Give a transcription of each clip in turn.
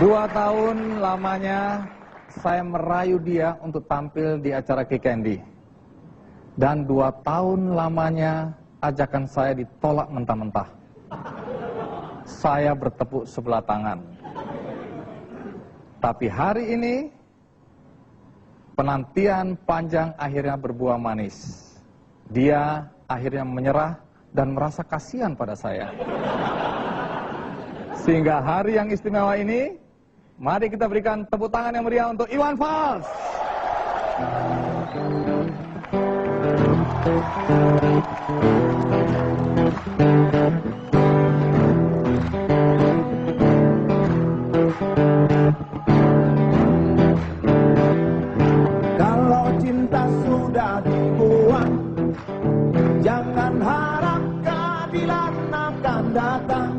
2 tahun lamanya saya merayu dia untuk tampil di acara Kick Candy. Dan 2 tahun lamanya ajakan saya ditolak mentah-mentah. Saya bertepuk sebelah tangan. Tapi hari ini penantian panjang akhirnya berbuah manis. Dia akhirnya menyerah dan merasa kasihan pada saya. Sehingga hari yang istimewa ini, mari kita berikan tepuk tangan yang meriah untuk Iwan Fals. Kalau cinta sudah dibuang, jangan harap keadilan akan datang.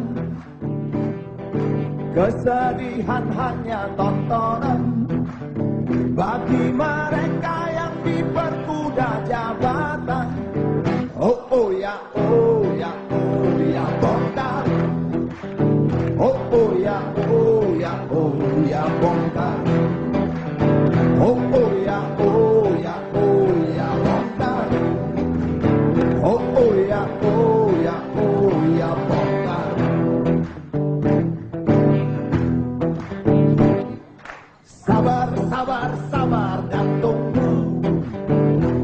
Kesedihan hanya tontonan bagi mereka yang diperkuda jabatan. Oh oh ya, oh ya, oh ya bongkar. Oh oh ya, oh ya, oh ya bongkar. Oh oh ya, oh ya, oh ya bongkar. Oh oh ya, oh ya, oh ya bongkar. Sabar, sabar, sabar dan tunggu.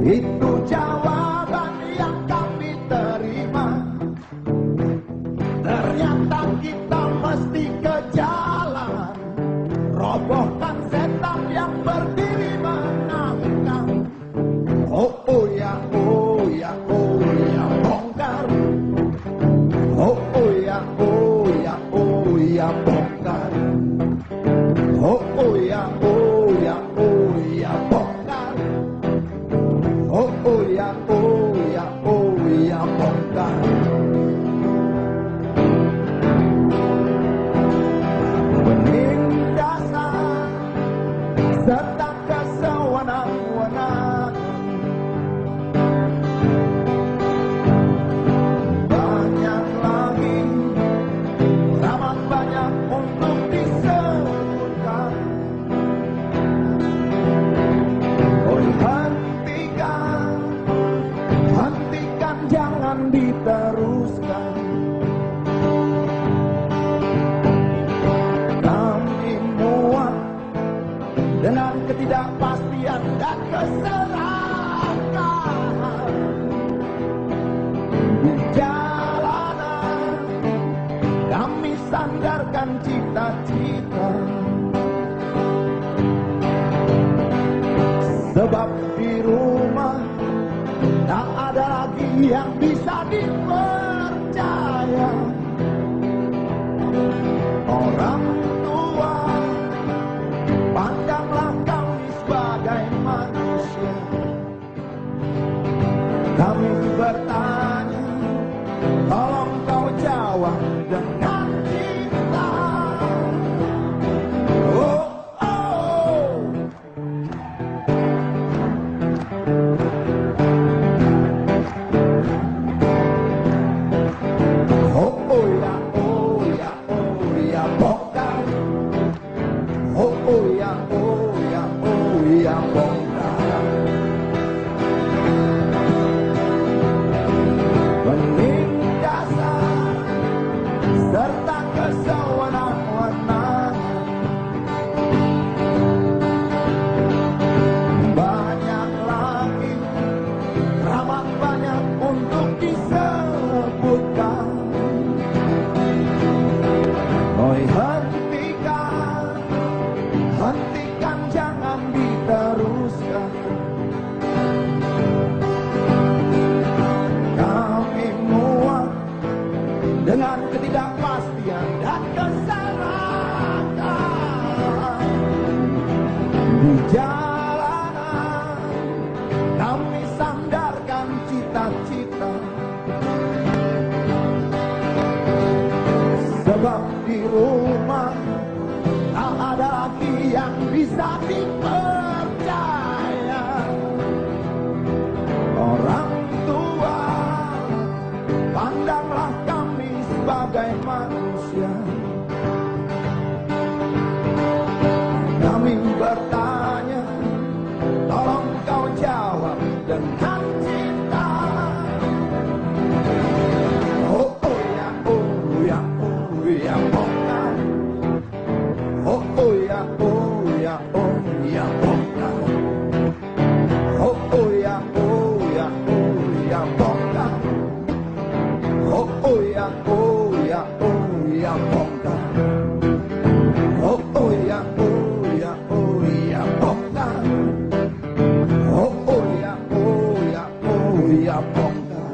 Itu jawaban yang kami terima. Ternyata kita mesti ke jalan, robohkan setan yang berdiri menangkap. Oh oh ya, oh ya, oh ya bongkar. Oh oh ya, oh ya, oh ya bongkar. Oh oh ya, oh ya, oh ya bongkar. Oh oh ya, oh ya, oh ya bongkar. Penindasan serta kesewenang-wenangan, banyak lagi, amat banyak untuk disebutkan. Oh hentikan, hentikan, jangan diteruskan. Kami muak dengan ketidakpastian dan keserakahan. Di jalanan kami sandarkan cita-cita. Sebab di rumah tak ada lagi yang bisa dipercaya. Orang tua, pandanglah kami sebagai manusia. Kami bertanya, tolong kau jawab dengan cinta. Oh, oh. Oh, oh ya, oh ya, oh ya bongkar. Oh, oh ya, oh ya, oh ya bongkar. Penindasan serta kesewenang-wenangan, banyak lagi, amat banyak untuk disebutkan. Oh hentikan, hentikan, jangan diteruskan. Kami muak dengan ketidakpastian dan kesalahan. Di jalanan kami sandarkan cita-cita. Sebab di rumah tak ada lagi yang bisa dipercaya. Orang tua, pandanglah kami sebagai manusia. oh ya, oh ya bongkar. Oh, oh ya, oh ya, oh ya bongkar. Oh, oh ya, oh ya, oh ya bongkar.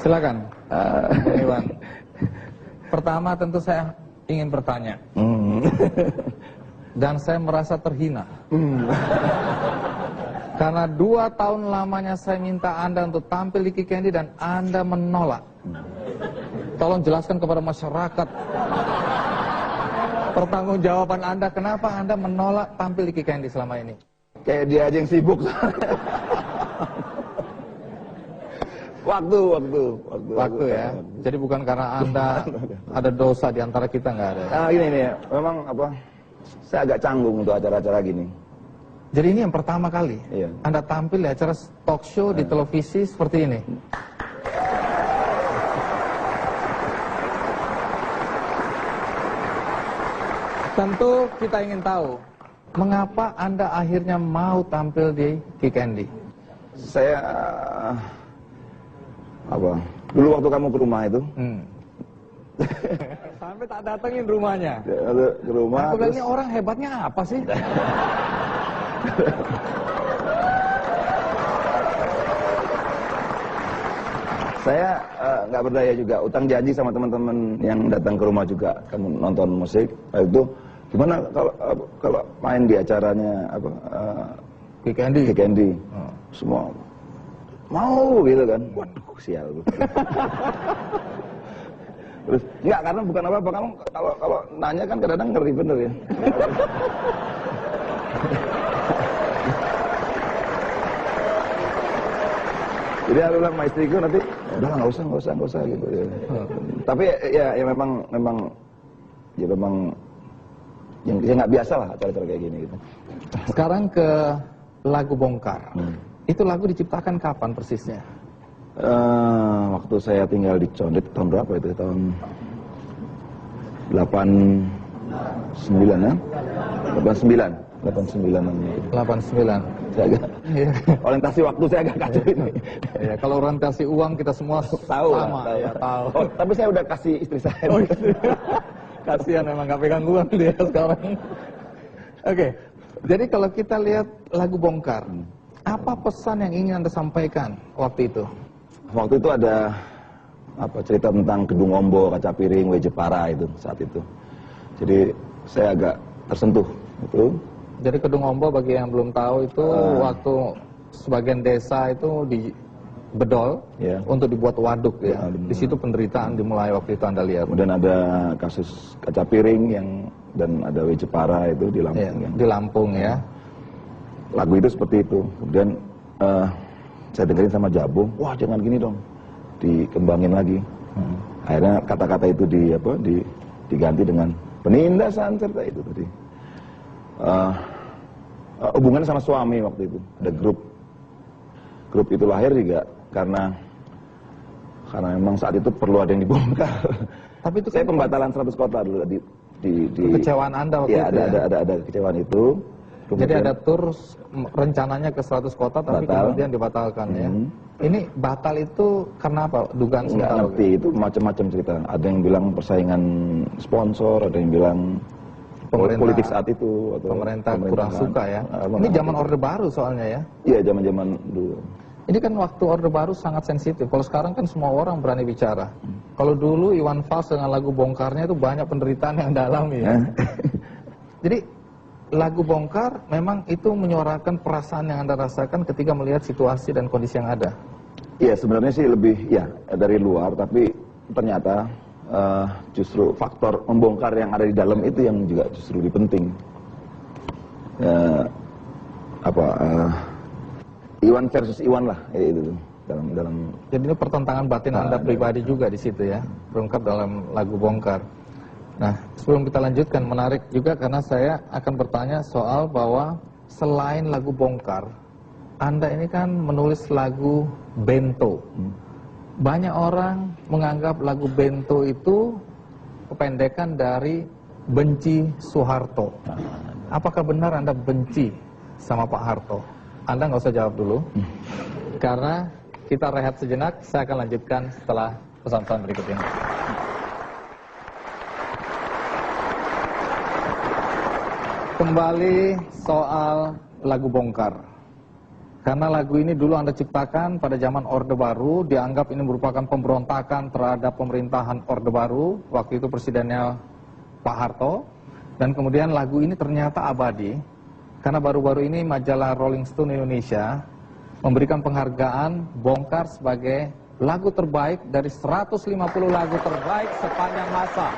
Silakan, Bung Iwan. Pertama tentu saya ingin bertanya. Dan saya merasa terhina. Karena 2 tahun lamanya saya minta Anda untuk tampil di Kikendi dan Anda menolak. Tolong jelaskan kepada masyarakat pertanggungjawaban Anda, kenapa Anda menolak tampil di Kikendi selama ini? Kayak dia aja yang sibuk. Waktu ya. Jadi bukan karena Anda ada dosa di antara kita, nggak ada. Gini nih, memang apa? Saya agak canggung untuk acara-acara gini. Jadi ini yang pertama kali Iya. Anda tampil di acara talk show di televisi seperti ini. Tentu kita ingin tahu mengapa Anda akhirnya mau tampil di Kikendi. Saya apa? Dulu waktu kamu ke rumah itu, Sampai tak datengin rumahnya. ke rumah. Aku bilang ini orang hebatnya apa sih? Saya nggak berdaya juga, utang janji sama teman-teman yang datang ke rumah juga. Kamu nonton musik, itu gimana kalau main di acaranya apa? Kikendi. Semua mau gitu kan. Waduh, sial. Terus enggak, karena bukan apa-apa, kamu kalau nanya kan kadang-kadang ngeri bener ya. Jadi aku bilang sama istriku nanti, udah nggak usah gitu ya. Tapi ya memang yang nggak biasa lah acara-acara kayak gini gitu. Sekarang ke lagu Bongkar. Itu lagu diciptakan kapan persisnya? Waktu saya tinggal di Condet tahun berapa itu? Tahun 89 ya? 89. 89. Saya agak orientasi waktu saya agak kacau ini. Ya, kalau orientasi uang kita semua Tahu. Ya, tahu. Oh, tapi saya udah kasih istri saya. Oh, kasihan memang nggak pegang uang dia sekarang. Oke. Jadi kalau kita lihat lagu Bongkar, apa pesan yang ingin Anda sampaikan waktu itu? Waktu itu ada cerita tentang Kedung Ombo, Kaca Piring, W. Jepara itu saat itu. Jadi saya agak tersentuh itu. Jadi Kedung Ombo bagi yang belum tahu itu waktu sebagian desa itu dibedol untuk dibuat waduk ya. Di situ penderitaan dimulai waktu itu Anda lihat. Kemudian ada kasus Kaca Piring dan ada W. Jepara itu di Lampung. Ya, di Lampung ya. Lagu itu seperti itu. Kemudian saya dengerin sama Jabo, wah jangan gini dong, dikembangin lagi. Akhirnya kata-kata itu diganti dengan penindasan serta itu tadi. Hubungannya sama suami waktu itu, ada grup itu lahir juga karena memang saat itu perlu ada yang dibongkar. Tapi itu saya pembatalan 100 kota dulu di kekecewaan Anda waktu itu ya? Ada kekecewaan itu. Kemudian, jadi ada tur rencananya ke 100 kota tapi kemudian dibatalkan ya. Ini batal itu karena apa? Dugaan nggak ngerti, itu macam-macam cerita. Ada yang bilang persaingan sponsor, ada yang bilang politik saat itu, atau pemerintah kurang suka ya. Ini zaman Orde Baru soalnya ya. Iya, zaman-zaman dulu. Ini kan waktu Orde Baru sangat sensitif. Kalau sekarang kan semua orang berani bicara. Kalau dulu Iwan Fals dengan lagu Bongkarnya itu banyak penderitaan yang Anda alami ya. Jadi lagu Bongkar memang itu menyuarakan perasaan yang Anda rasakan ketika melihat situasi dan kondisi yang ada. Iya, sebenarnya sih lebih dari luar, tapi ternyata justru faktor membongkar yang ada di dalam itu yang juga justru lebih penting. Iwan versus Iwan lah, itu dalam. Jadi ini pertentangan batin Anda pribadi juga di situ ya, terungkap dalam lagu Bongkar. Nah, sebelum kita lanjutkan, menarik juga karena saya akan bertanya soal bahwa selain lagu Bongkar, Anda ini kan menulis lagu Bento. Banyak orang menganggap lagu Bento itu kependekan dari benci Soeharto. Apakah benar Anda benci sama Pak Harto? Anda nggak usah jawab dulu, karena kita rehat sejenak. Saya akan lanjutkan setelah pesan-pesan berikut ini. Kembali soal lagu Bongkar. Karena lagu ini dulu Anda ciptakan pada zaman Orde Baru, dianggap ini merupakan pemberontakan terhadap pemerintahan Orde Baru, waktu itu presidennya Pak Harto. Dan kemudian lagu ini ternyata abadi, karena baru-baru ini majalah Rolling Stone Indonesia memberikan penghargaan Bongkar sebagai lagu terbaik dari 150 lagu terbaik sepanjang masa.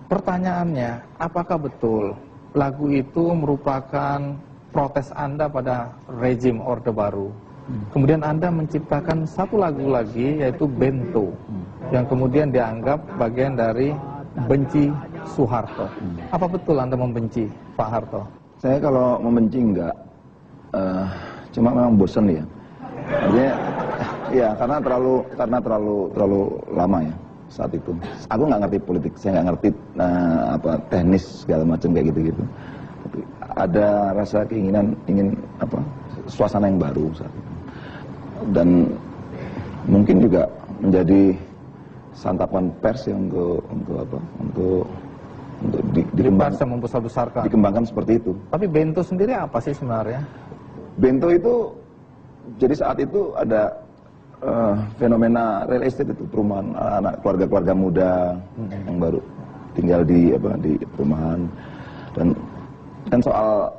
Pertanyaannya, apakah betul lagu itu merupakan protes Anda pada rezim Orde Baru? Kemudian Anda menciptakan satu lagu lagi, yaitu Bento, yang kemudian dianggap bagian dari benci Soeharto. Apa betul Anda membenci Pak Harto? Saya kalau membenci enggak, cuma memang bosan ya. Artinya, ya karena terlalu lama ya saat itu. Aku nggak ngerti politik, saya nggak ngerti teknis segala macam kayak gitu-gitu. Tapi ada rasa keinginan ingin suasana yang baru saat itu. Dan mungkin juga menjadi santapan pers yang untuk dikembangkan seperti itu. Tapi Bento sendiri apa sih sebenarnya? Bento itu jadi saat itu ada fenomena real estate itu, perumahan anak keluarga muda yang baru tinggal di perumahan, dan soal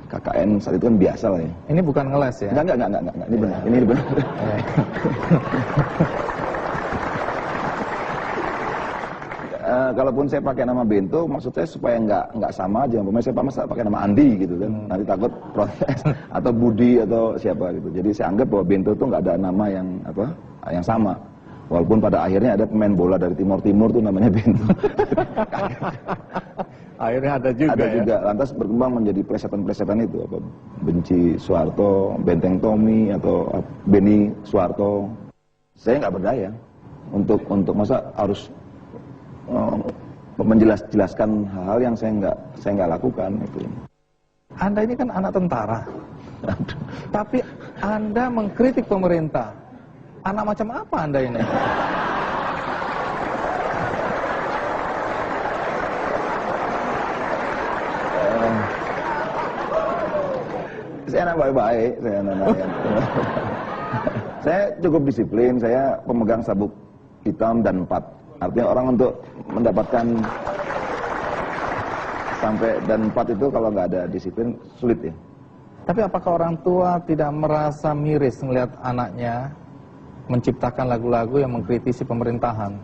KKN saat itu kan biasa lah ya. Ini bukan ngeles ya? Enggak, ini benar. Ini benar. Kalaupun saya pakai nama Bento, maksud saya supaya nggak sama aja. Umpamanya saya pakai nama Andi gitu kan, nanti takut protes atau Budi atau siapa gitu. Jadi saya anggap bahwa Bento itu nggak ada nama yang sama. Walaupun pada akhirnya ada pemain bola dari Timur tuh namanya Bento. Akhirnya ada juga. Ada juga. Lantas berkembang menjadi plesetan-plesetan itu, benci Soeharto, Benteng Tommy atau Beni Soeharto. Saya nggak berdaya untuk masa harus menjelaskan hal-hal yang saya nggak lakukan itu. Anda ini kan anak tentara, tapi Anda mengkritik pemerintah. Anak macam apa Anda ini? Saya anak baik-baik, saya cukup disiplin, saya pemegang sabuk hitam dan 4. Artinya orang untuk mendapatkan sampai dan 4 itu kalau nggak ada disiplin sulit ya. Tapi apakah orang tua tidak merasa miris melihat anaknya menciptakan lagu-lagu yang mengkritisi pemerintahan?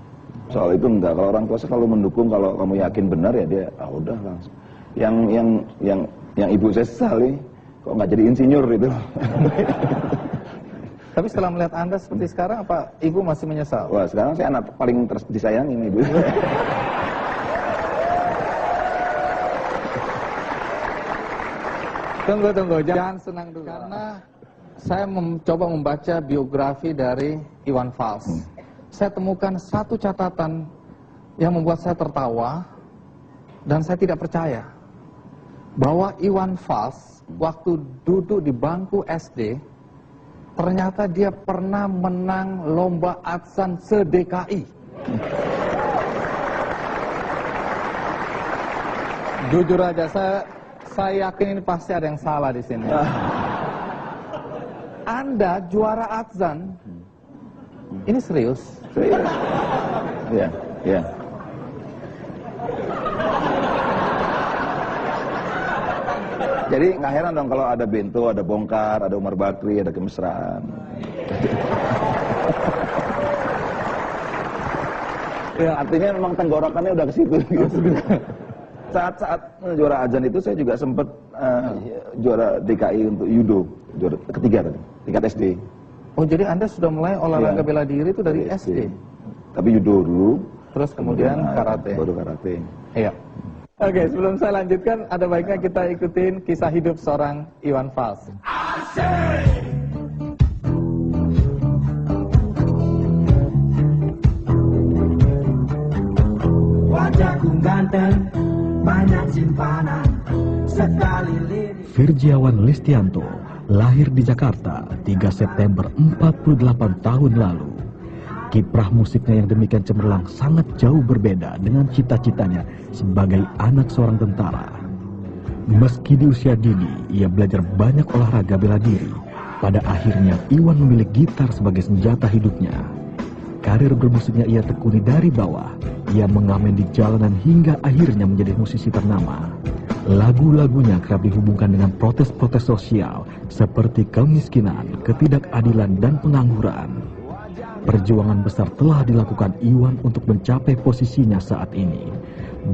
Soal itu enggak. Kalau orang tua selalu mendukung, kalau kamu yakin benar ya dia, udah langsung. Yang ibu saya sesali, kok nggak jadi insinyur itu. Tapi setelah melihat Anda seperti sekarang, apa Ibu masih menyesal? Wah, sekarang saya anak paling disayangi Ibu. Tunggu, jangan senang dulu. Karena saya mencoba membaca biografi dari Iwan Fals. Saya temukan satu catatan yang membuat saya tertawa, dan saya tidak percaya. Bahwa Iwan Fals, waktu duduk di bangku SD, ternyata dia pernah menang lomba adzan se-DKI. Jujur aja, saya yakin ini pasti ada yang salah di sini. Anda juara adzan, ini serius? Serius. Iya. Jadi nggak heran dong kalau ada Bento, ada Bongkar, ada Umar Bakri, ada Kemesraan. Ya, artinya memang tenggorokannya udah ke situ. Saat juara adzan itu saya juga sempat juara DKI untuk judo, juara ketiga tadi, tingkat SD. Oh, jadi Anda sudah mulai olahraga bela diri itu dari SD? Tapi judo dulu. Terus kemudian karate? Baru karate. Iya. Oke, sebelum saya lanjutkan, ada baiknya kita ikutin kisah hidup seorang Iwan Fals. wajahku ganteng, banyak simpanan, sekali lirik. Virjiawan Listianto lahir di Jakarta 3 September 48 tahun lalu. Kiprah musiknya yang demikian cemerlang sangat jauh berbeda dengan cita-citanya sebagai anak seorang tentara. Meski di usia dini, ia belajar banyak olahraga bela diri. Pada akhirnya, Iwan memilih gitar sebagai senjata hidupnya. Karir bermusiknya ia tekuni dari bawah. Ia mengamen di jalanan hingga akhirnya menjadi musisi ternama. Lagu-lagunya kerap dihubungkan dengan protes-protes sosial seperti kemiskinan, ketidakadilan, dan pengangguran. Perjuangan besar telah dilakukan Iwan untuk mencapai posisinya saat ini.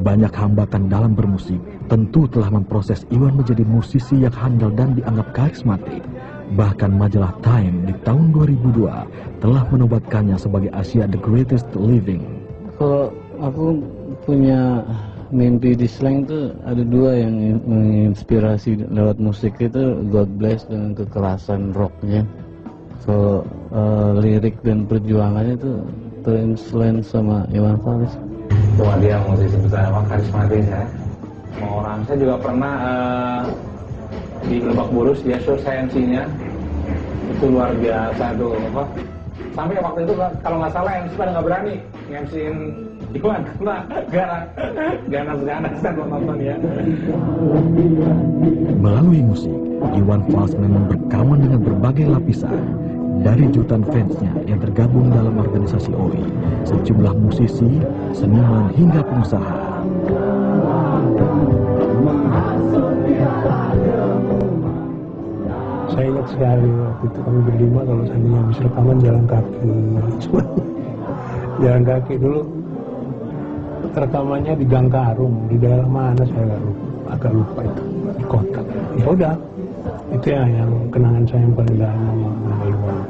Banyak hambatan dalam bermusik tentu telah memproses Iwan menjadi musisi yang handal dan dianggap karismatik. Bahkan majalah Time di tahun 2002 telah menobatkannya sebagai Asia The Greatest Living. Kalau aku punya mimpi di slang tuh ada dua yang menginspirasi lewat musik itu, God Bless dengan kekerasan rocknya. So lirik dan perjuangannya itu terinfluence sama Iwan Fals. Cuma dia musisi besar, emang karismatis ya. Semua orang, saya juga pernah di Lebak Bulus, dia show science-nya itu luar biasa tuh apa. Sampai waktu itu kalau nggak salah MC pada nggak berani MC-in Iwan karena ganas-ganas kan nonton ya. Melalui musik, Iwan Fals memang berkawan dengan berbagai lapisan. Dari jutaan fansnya yang tergabung dalam organisasi OI, sejumlah musisi, seniman, hingga pengusaha. Saya ingat sekali waktu itu kami berlima kalau seandainya habis rekaman jalan kaki. Jalan kaki dulu rekamannya di Gang Karung, di daerah mana saya agak lupa itu, di kota. Ya udah, itu ya yang kenangan saya yang paling dalam sama Iwan.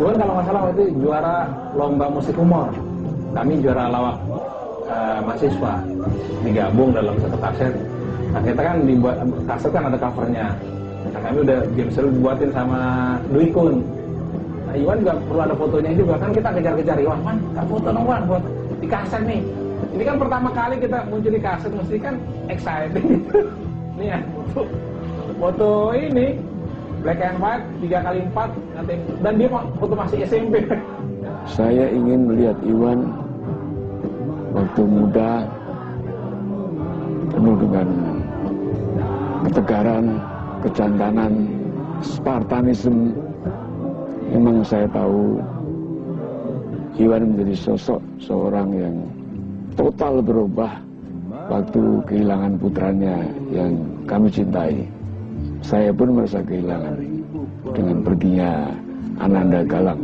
Iwan kalau nggak salah itu juara lomba musik humor. Kami juara lawak mahasiswa, digabung dalam satu kaset. Nah kita kan dibuat kaset kan ada covernya. Nah, kami udah game seru dibuatin sama Dwi Kun. Nah, Iwan juga perlu ada fotonya juga kan, kita kejar-kejar Iwan, man, tak foto dong Wan, buat di kaset nih. Ini kan pertama kali kita muncul di kaset, mesti kan exciting. Nih ya, foto ini black and white 3x4 nanti, dan dia foto masih SMP. Saya ingin melihat Iwan waktu muda penuh dengan ketegaran, kejantanan, Spartanisme. Memang saya tahu Iwan menjadi sosok seorang yang total berubah waktu kehilangan putranya yang kami cintai. Saya pun merasa kehilangan dengan perginya Ananda Galang.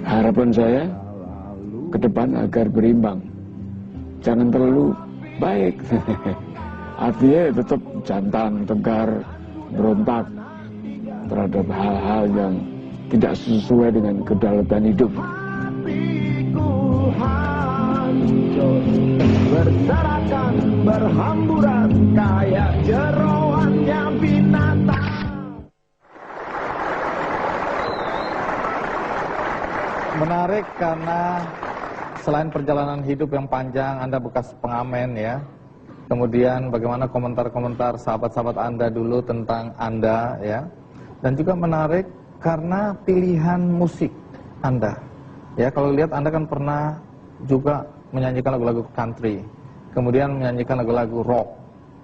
Harapan saya ke depan agar berimbang, jangan terlalu baik. Artinya tetap jantan, tegar, berontak terhadap hal-hal yang tidak sesuai dengan kedaulatan hidup. Berserakan, berhamburan kayak jeroannya binatang. Menarik karena selain perjalanan hidup yang panjang, Anda bekas pengamen ya. Kemudian bagaimana komentar-komentar sahabat-sahabat Anda dulu tentang Anda ya. Dan juga menarik karena pilihan musik Anda. Ya, kalau lihat Anda kan pernah juga menyanyikan lagu-lagu country, kemudian menyanyikan lagu-lagu rock,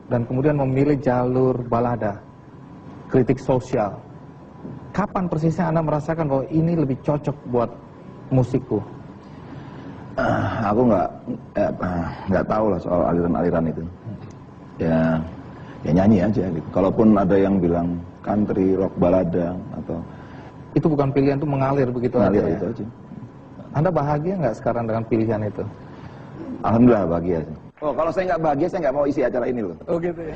dan kemudian memilih jalur balada, kritik sosial. Kapan persisnya Anda merasakan bahwa ini lebih cocok buat musikku? Aku nggak tahu lah soal aliran-aliran itu. Ya nyanyi aja gitu. Kalaupun ada yang bilang country, rock, balada atau itu bukan pilihan, itu mengalir begitu mengalir aja. itu aja. Anda bahagia nggak sekarang dengan pilihan itu? Alhamdulillah bahagia. Oh, kalau saya nggak bahagia, saya nggak mau isi acara ini loh. Oh gitu ya.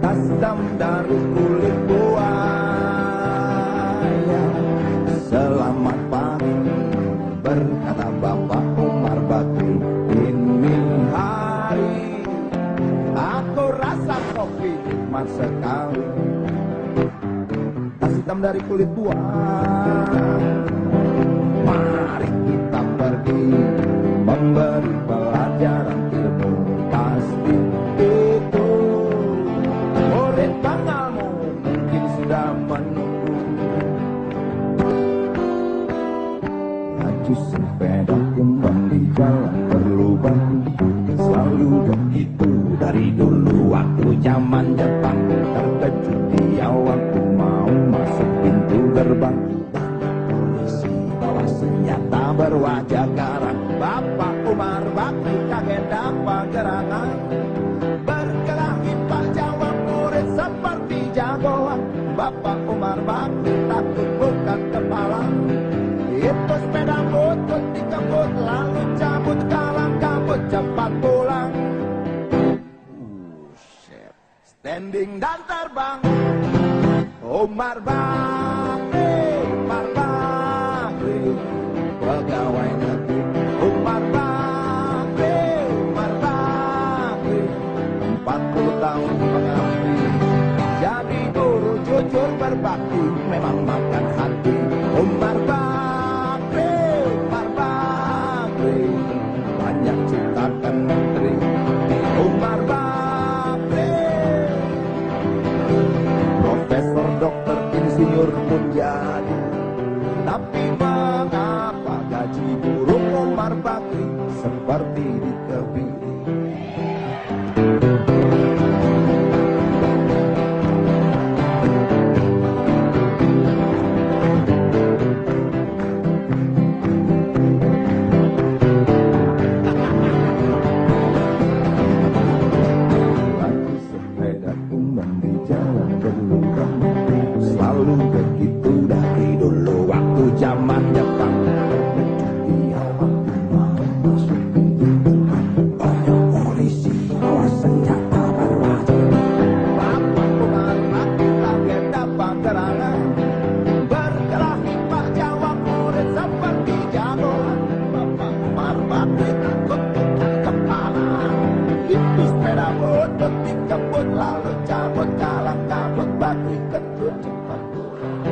Tasdam dari kulit buaya. Selamat pagi, berkata Bapak Umar Bakri. Ini Tas hitam dari kulit buah. Mari kita pergi memberi pelajaran ilmu pasti itu. Murid tanggalmu mungkin sudah menunggu. Laju sepeda kembang di jalan berlubang. Selalu begitu dari dulu waktu zaman Jepang. Terkejut dia waktu mau masuk pintu gerbang. Polisi bawa senjata berwajah garang. Bapak Umar Bakri kaget apa gerangan. Berkelahi Pak jawab murid seperti jagoan. Bapak Umar Bakri takut bukan kepala. Itu sepeda butut dikebut lalu cabut kalang kabut cepat pulang. Standing dan terbang. Umar Bakri, Umar Bakri, pegawai negeri. Umar Bakri, Umar Bakri, 40 tahun mengabdi. Jadi guru jujur berbakti, memang makan hati. Umar Bakri, Umar Bakri, banyak ciptakan menteri. Umar Bakri, profesor, dokter, insinyur pun jadi. Tapi mengapa gaji guru Umar Bakri seperti dikebiri? Lagi sepeda tumbang di jalan berlubang. Selalu begitu dari dulu waktu zaman Jepang. Dia waktu mau masuk pintu gerbang. Banyak polisi bawa senjata berwajah. Bapak Umar Bakri kaget apa gerangan. Berkelahi Pak jawab murid seperti jagoan. Bapak Umar Bakri takut bukan kepala. Itu sepeda butut dikebut lalu cabut kalang kabut. Bakri ketut cepat pulang.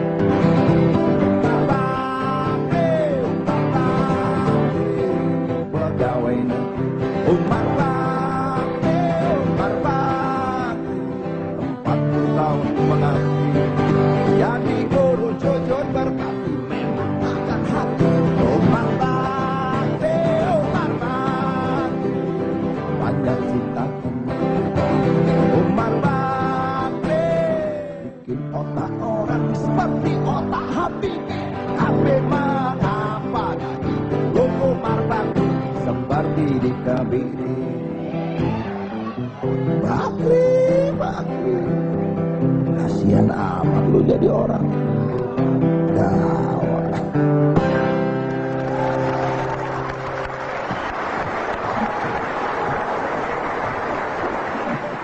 Pegawai negeri. Umar Bakri, Umar Bakri, 40 tahun mengabdi. Jadi guru jujur berbakti, memang makan hati. Umar Bakri, Umar Bakri, banyak ciptakan menteri. Umar Bakri bikin otak orang seperti otak hati. Tapi mengapa gaji guru Umar Bakri seperti dikebiri? Bakri, Bakri, kasihan amat lu jadi orang. Gawat.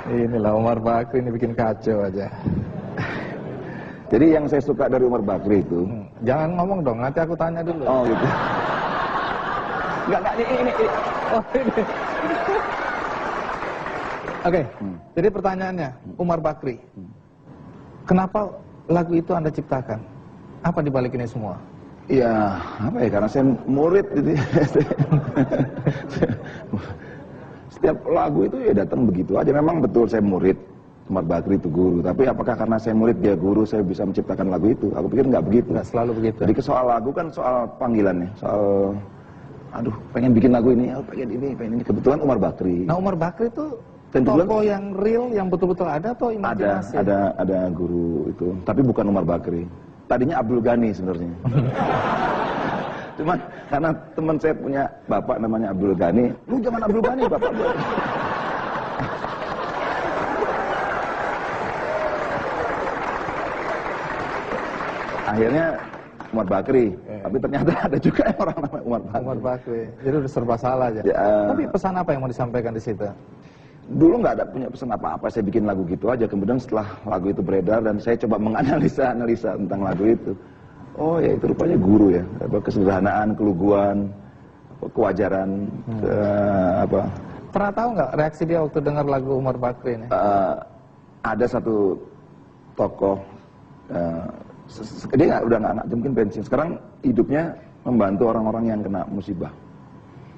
Inilah Umar Bakri ini bikin kacau aja. Jadi yang saya suka dari Umar Bakri itu, Jangan ngomong dong, nanti aku tanya dulu. oh gitu. Enggak, ini. Oh, ini. Oke, jadi pertanyaannya, Umar Bakri, kenapa lagu itu Anda ciptakan? Apa dibalik ini semua? Ya, apa ya, karena saya murid gitu ya. Setiap lagu itu ya datang begitu aja. Memang betul saya murid, Umar Bakri itu guru. Tapi apakah karena saya murid dia guru, saya bisa menciptakan lagu itu? Aku pikir nggak begitu. Nggak selalu begitu. Jadi soal lagu kan soal panggilannya, soal aduh pengen bikin lagu ini, pengen ini. Kebetulan Umar Bakri. Nah, Umar Bakri itu Kebetulan- tokoh yang real, yang betul-betul ada atau imajinasi? Ada guru itu, tapi bukan Umar Bakri. Tadinya Abdul Ghani sebenarnya. Cuman karena teman saya punya bapak namanya Abdul Ghani, lu jangan Abdul Ghani bapak gua. Akhirnya Umar Bakri, tapi ternyata ada juga yang orang namanya Umar Bakri. Umar Bakri. Jadi udah serba salah aja. Ya, Tapi pesan apa yang mau disampaikan di situ? dulu nggak ada punya pesan apa-apa, saya bikin lagu gitu aja. Kemudian setelah lagu itu beredar dan saya coba menganalisa tentang lagu itu. Oh ya itu rupanya guru ya, kesederhanaan, keluguan, kewajaran, apa. Pernah tahu nggak reaksi dia waktu dengar lagu Umar Bakri ini? Ada satu tokoh, dia udah nggak mungkin pensiun. Sekarang hidupnya membantu orang-orang yang kena musibah.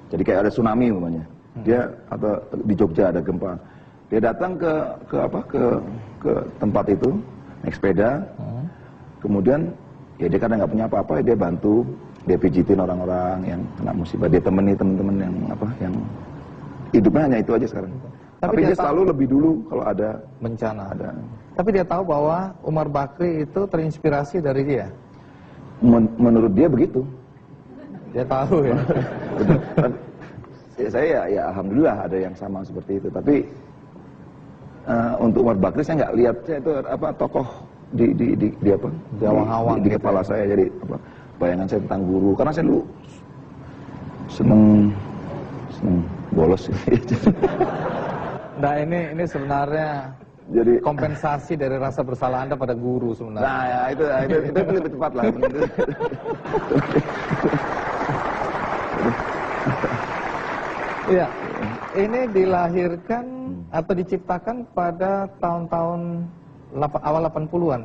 Jadi kayak ada tsunami umpamanya, dia atau di Jogja ada gempa, dia datang ke tempat itu naik sepeda, kemudian ya dia kadang nggak punya apa-apa, dia bantu, dia pijitin orang-orang yang kena musibah, dia temani teman-teman yang hidupnya hanya itu aja sekarang. Tapi dia selalu lebih dulu kalau ada bencana. Ada. Tapi dia tahu bahwa Umar Bakri itu terinspirasi dari dia. Menurut dia begitu. Dia tahu ya. Ya saya ya alhamdulillah ada yang sama seperti itu. Tapi untuk Umar Bakri saya nggak lihat, saya itu tokoh di apa? Di awang-awang di kepala saya, jadi bayangan saya tentang guru. Karena saya dulu seneng bolos. Nah ini sebenarnya jadi kompensasi dari rasa bersalah Anda pada guru sebenarnya. Nah ya, itu lebih tepat lah. Iya, ini dilahirkan atau diciptakan pada tahun-tahun awal 80-an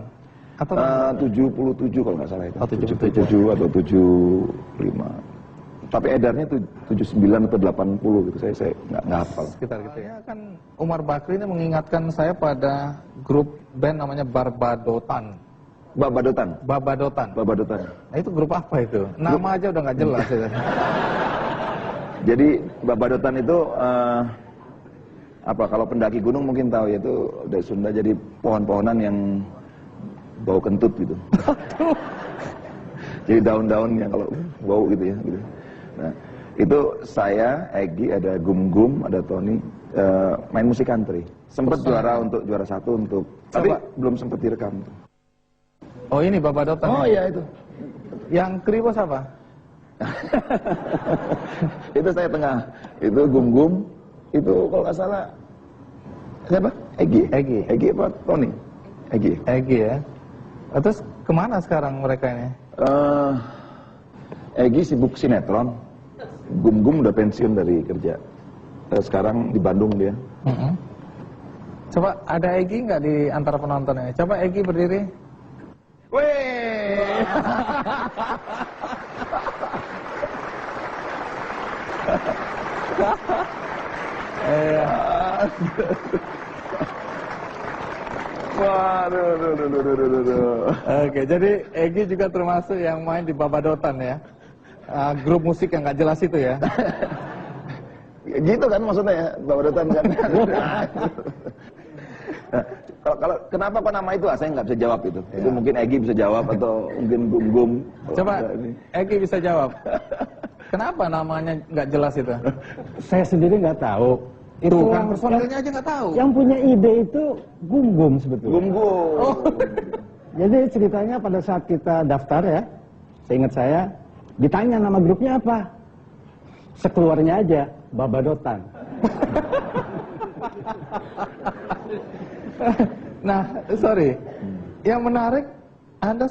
atau 77 kalau nggak salah itu. Oh, 77 atau 75. Tapi edarnya itu 79 atau 80 gitu. Saya nggak hafal. Sekitar gitu ya. Kan Umar Bakri ini mengingatkan saya pada grup band namanya Babadotan. Babadotan. Nah itu grup apa itu? Nama aja udah nggak jelas itu. Jadi Babadotan itu kalau pendaki gunung mungkin tahu, yaitu dari Sunda, jadi pohon-pohonan yang bau kentut gitu. Jadi daun-daun yang kalau bau gitu ya gitu. Nah, itu saya, Egy, ada Gum-Gum, ada Tony, main musik country. Sempat juara satu untuk, tapi belum sempat direkam. Oh ini Babadotan. Oh iya itu. Yang kribo siapa? Itu saya tengah. Itu Gum-Gum, itu kalau nggak salah siapa? Egy apa Tony? Egy ya. Terus kemana sekarang mereka ini? Egy sibuk sinetron. Gum-Gum udah pensiun dari kerja. Sekarang di Bandung dia. Coba ada Egy nggak di antara penontonnya? Coba Egy berdiri. Weh. Waduh. Oke, jadi Egy juga termasuk yang main di Babadotan ya. Grup musik yang nggak jelas itu ya. Gitu kan maksudnya ya, Babadotan kan. Kalau kenapa kok nama itu saya nggak bisa jawab itu. Ya. Itu mungkin Egy bisa jawab atau mungkin Gum-Gum. Coba Egy bisa jawab. Kenapa namanya nggak jelas itu? Saya sendiri nggak tahu. Itu kan personilnya aja nggak tahu. Yang punya ide itu Gum-Gum sebetulnya. Gum-Gum. Oh. Jadi ceritanya pada saat kita daftar ya, seingat saya, ditanya nama grupnya apa. Sekeluarnya aja, Babadotan. Nah, sorry. Yang menarik, Anda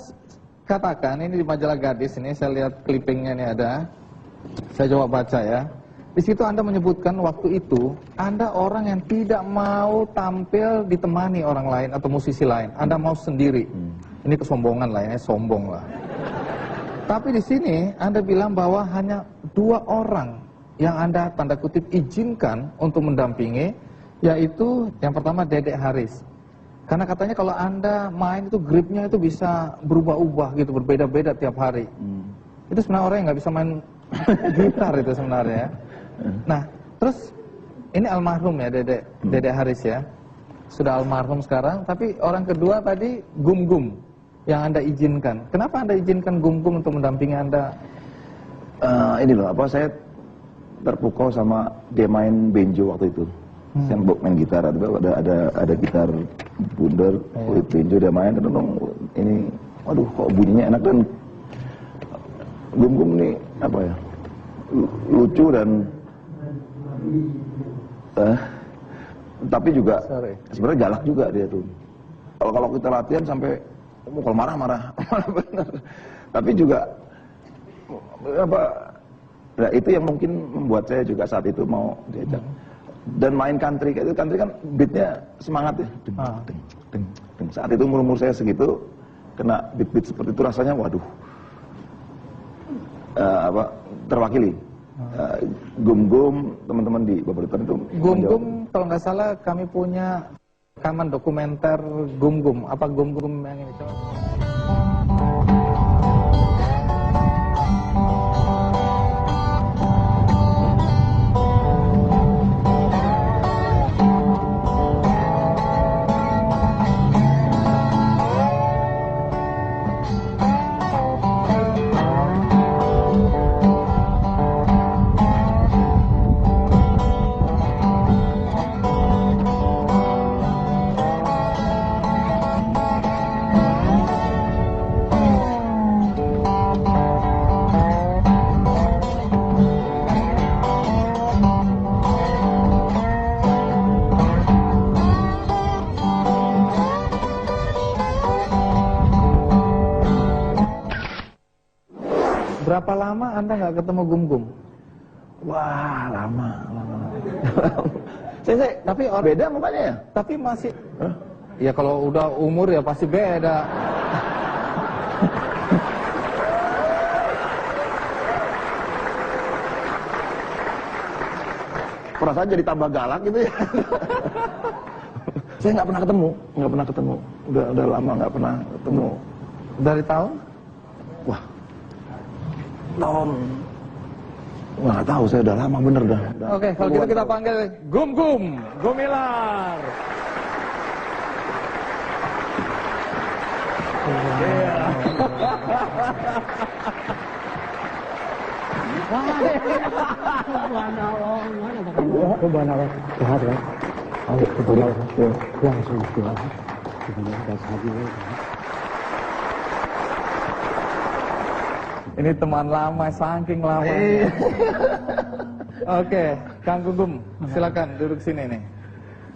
katakan, ini di majalah Gadis, ini saya lihat clippingnya ini ada. Saya coba baca ya. Di situ Anda menyebutkan waktu itu, Anda orang yang tidak mau tampil ditemani orang lain atau musisi lain. Anda mau sendiri. Ini kesombongan lah, ini sombong lah. Tapi di sini Anda bilang bahwa hanya 2 orang yang Anda tanda kutip izinkan untuk mendampingi, yaitu yang pertama Dedek Haris. Karena katanya kalau Anda main itu gripnya itu bisa berubah-ubah gitu, berbeda-beda tiap hari. Itu sebenarnya orang yang nggak bisa main gitar itu sebenarnya. Nah, terus ini almarhum ya Dedek Haris ya. Sudah almarhum sekarang, tapi orang kedua tadi Gum-Gum yang Anda izinkan. Kenapa Anda izinkan Gum-Gum untuk mendampingi Anda? Ini loh, saya terpukau sama dia main banjo waktu itu. Saya main gitar, ada gitar bundar, banjo dia main, ini, waduh kok bunyinya enak, dan Gum-Gum ini apa ya, lucu dan tapi juga sebenarnya galak juga dia tuh. Kalau kita latihan sampai kalau marah benar. Tapi juga nah itu yang mungkin membuat saya juga saat itu mau diajak. Dan main country, itu country kan beatnya semangat ya. Saat itu umur saya segitu, kena beat-beat seperti itu rasanya, waduh, terwakili. Gum-gum teman-teman di Babadotan itu. Gum-gum kalau nggak salah kami punya rekaman dokumenter Gum-gum. Apa Gum-gum yang ini? Coba. Berapa lama Anda nggak ketemu Gum-Gum? Wah, lama. Saya, tapi beda mukanya ya? Tapi masih, ya kalau udah umur ya pasti beda. Perasaan jadi tambah galak gitu ya. Saya nggak pernah ketemu. Udah lama nggak pernah ketemu. Dari tahun? Wah, tahun. Wah, nggak tahu, saya udah lama bener dah. Oke, kalau gitu kita panggil Gum-Gum Gumilar. Ini teman lama, saking lama. Oke, Kang Gum-Gum, silakan duduk sini nih.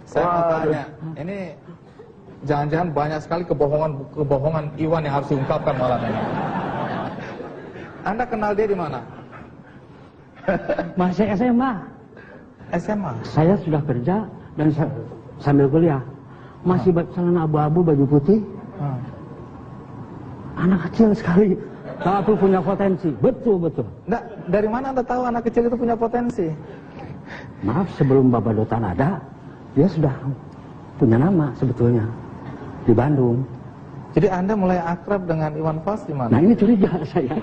Saya mau tanya, ini jangan-jangan banyak sekali kebohongan Iwan yang harus diungkapkan malam ini. Anda kenal dia di mana? Masih SMA. SMA? Saya sudah kerja dan sambil kuliah. Masih celana abu-abu, baju putih. Anak kecil sekali. Tapi punya potensi. Betul. Nggak, dari mana Anda tahu anak kecil itu punya potensi? Maaf, sebelum Babadotan ada, dia sudah punya nama sebetulnya. Di Bandung. Jadi Anda mulai akrab dengan Iwan Fals di mana? Nah, ini curiga saya.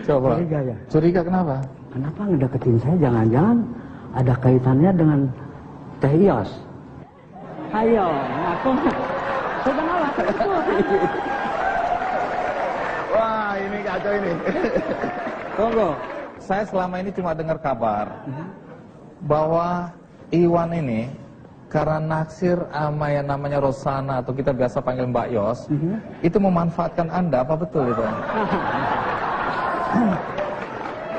Coba. Curiga ya. Curiga kenapa? Kenapa ngedeketin saya? Jangan-jangan ada kaitannya dengan Teh Yos. Ayo, aku sudah nolak. Wah, ini kacau ini. Tunggu, saya selama ini cuma dengar kabar bahwa Iwan ini karena naksir sama yang namanya Rosana atau kita biasa panggil Mbak Yos, itu memanfaatkan Anda, apa betul itu?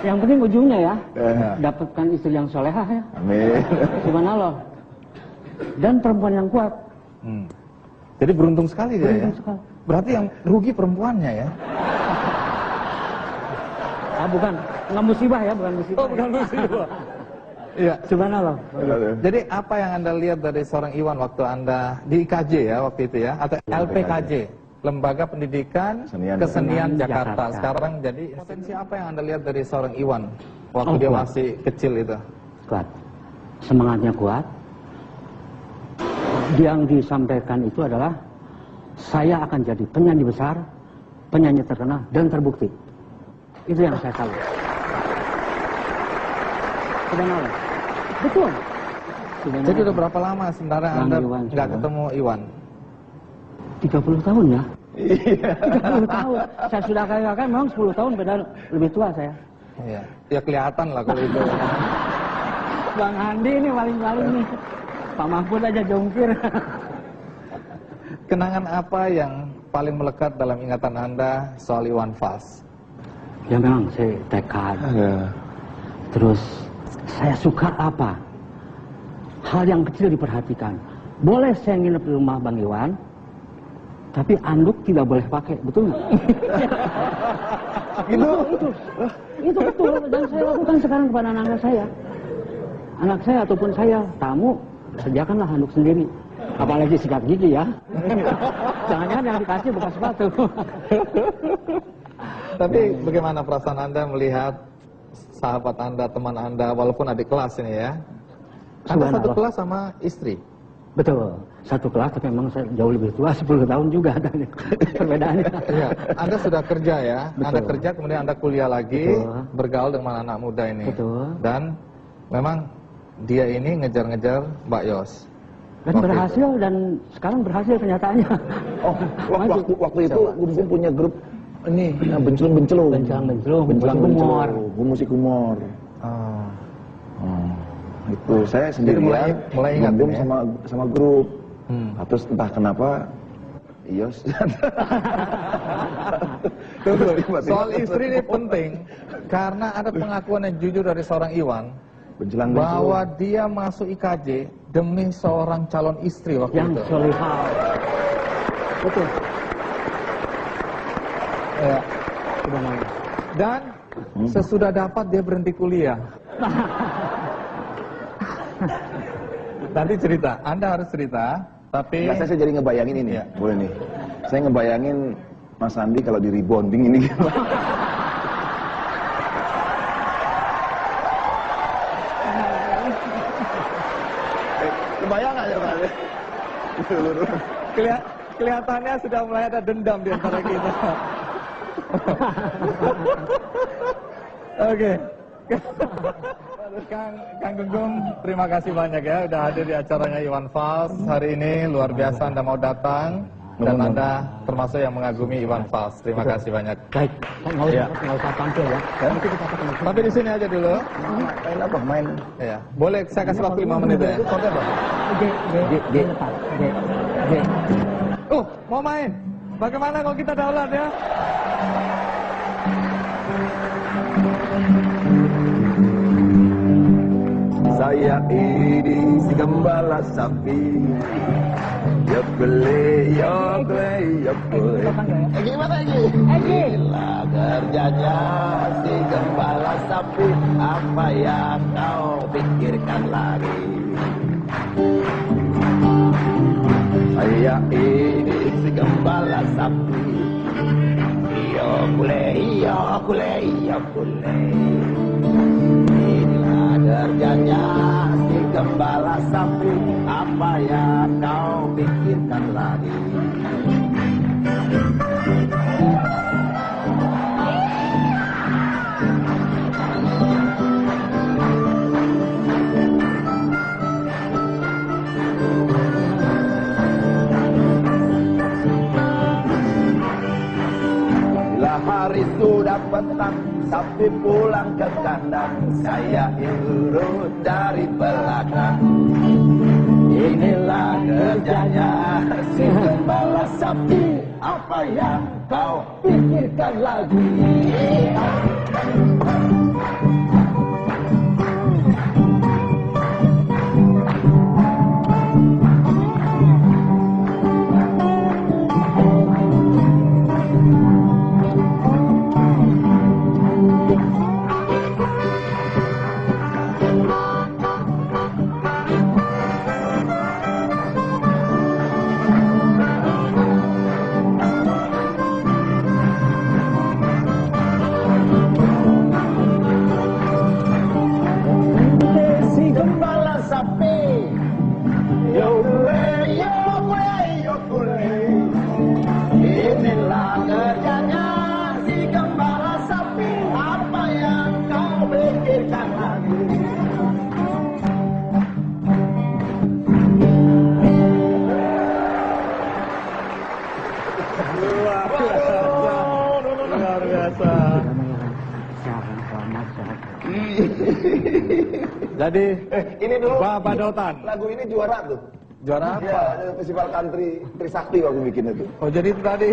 Yang penting ujungnya ya, dapatkan istri yang solehah ya. Amin. Subhanallah. Dan perempuan yang kuat. Jadi beruntung sekali dia ya? Sekali. Berarti yang rugi perempuannya ya? Bukan, nggak musibah ya, bukan musibah. Oh, bukan musibah. Iya. Subhanallah. Jadi apa yang Anda lihat dari seorang Iwan waktu Anda di IKJ ya waktu itu ya, atau LPKJ, Lembaga Pendidikan Kesenian Jakarta. Sekarang jadi potensi apa yang Anda lihat dari seorang Iwan waktu dia kuat. masih kecil itu? Kuat. Semangatnya kuat. Yang disampaikan itu adalah saya akan jadi penyanyi besar, penyanyi terkenal dan terbukti. Itu yang saya tahu. Subhanallah. Betul. Jadi udah berapa lama sebenarnya Anda nggak ketemu Iwan? 30 tahun ya. Iya. 30 tahun. Saya sudah kaya-kaya, memang 10 tahun beda lebih tua saya. Iya. Ya kelihatan lah kalau itu. Bang Andi ini paling-paling nih. Pak Mahfud aja jongkir. Kenangan apa yang paling melekat dalam ingatan Anda soal Iwan Fals? Ya memang saya tekad. Terus saya suka apa? Hal yang kecil diperhatikan. Boleh saya nginep di rumah Bang Iwan, tapi anduk tidak boleh pakai, betul nggak? Itu betul, dan saya lakukan sekarang kepada anak saya. Anak saya ataupun saya, tamu, sediakanlah handuk sendiri. Apalagi sikat gigi ya. Jangan-jangan yang dikasih bukan sepatu. Tapi bagaimana perasaan Anda melihat sahabat Anda, teman Anda, walaupun adik kelas ini ya? Anda satu kelas sama istri? Betul, satu kelas tapi memang saya jauh lebih tua, 10 tahun juga perbedaannya. Iya, Anda sudah kerja ya? Betul. Anda kerja kemudian Anda kuliah lagi, Betul. bergaul dengan anak muda ini. Betul. Dan memang dia ini ngejar-ngejar Mbak Yos. Dan berhasil itu. Dan sekarang berhasil kenyataannya. Oh, waktu itu Gum punya grup ini Bencelung. Musik humor. Itu saya sendirian mulai ingat Gum ya? sama grup. Terus entah kenapa Yos. Soal istri ini penting karena ada pengakuan yang jujur dari seorang Iwan bahwa dia masuk IKJ demi seorang calon istri waktu yang itu. Yang solihah. Betul. Ya. Dan sesudah dapat dia berhenti kuliah. Nanti cerita, Anda harus cerita, tapi... Nah, saya jadi ngebayangin ini, ya. Boleh nih. Saya ngebayangin Mas Andi kalau di rebonding ini gimana. Kebayang aja Pak. Kelihatannya sudah mulai ada dendam di antara kita. Oke. Kang Gunggung, terima kasih banyak ya udah hadir di acaranya Iwan Fals hari ini. Luar biasa Anda mau datang dan Anda termasuk yang mengagumi Iwan Fals. Terima kasih banyak. Baik, nggak usah tampil ya. Nanti kita ketemu. Tapi di sini aja dulu. Main apa? Main. Ya, boleh saya kasih waktu 5 menit ya. Kode apa? G. Mau main? Bagaimana kalau kita download ya? Saya ini si gembala sapi. Yokle. Gimana ini? Inilah kerjanya si gembala sapi. Apa yang kau pikirkan lagi? Saya ini si gembala sapi. Yokle. Kerjanya si gembala sapi, apa yang kau pikirkan lagi? Bila hari sudah petang, sapi pulang ke kandang, saya urut dari belakang. Inilah kerjanya si gembala sapi, apa yang kau pikirkan lagi? Inilah kerjanya si gembala sapi, apa yang kau pikirkan lagi? Luar biasa. Jadi ini dulu Bapak Dotan. Lagu ini juara tuh. Juara apa? Ya, festival country Trisakti waktu bikin itu. Oh, jadi itu tadi.